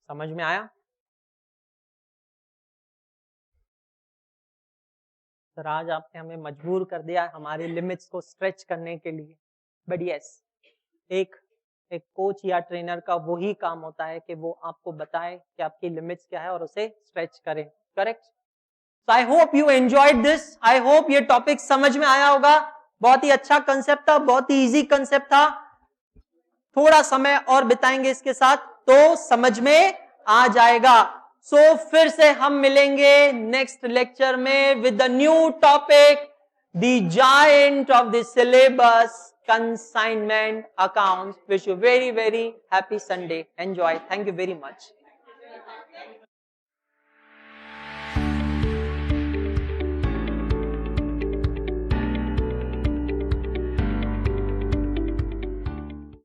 समझ में आया? Sir आज आपने हमें मजबूर कर दिया हमारी लिमिट्स को स्ट्रेच करने के लिए। बट यस, एक कोच या ट्रेनर का वही काम होता है कि वो आपको बताए कि आपकी लिमिट्स क्या है और उसे स्ट्रेच करें। Correct? So I hope you enjoyed this. I hope ये टॉपिक समझ में आया होगा। बहुत ही अच्छा कंसेप्ट था, बहुत ही इजी कंसेप्ट था। थोड़ा समय और बिताएंगे इसके साथ तो समझ में आ जाएगा। सो फिर से हम मिलेंगे नेक्स्ट लेक्चर में with the new topic, the giant of the syllabus, consignment accounts. Wish you very happy Sunday. Enjoy. Thank you very much.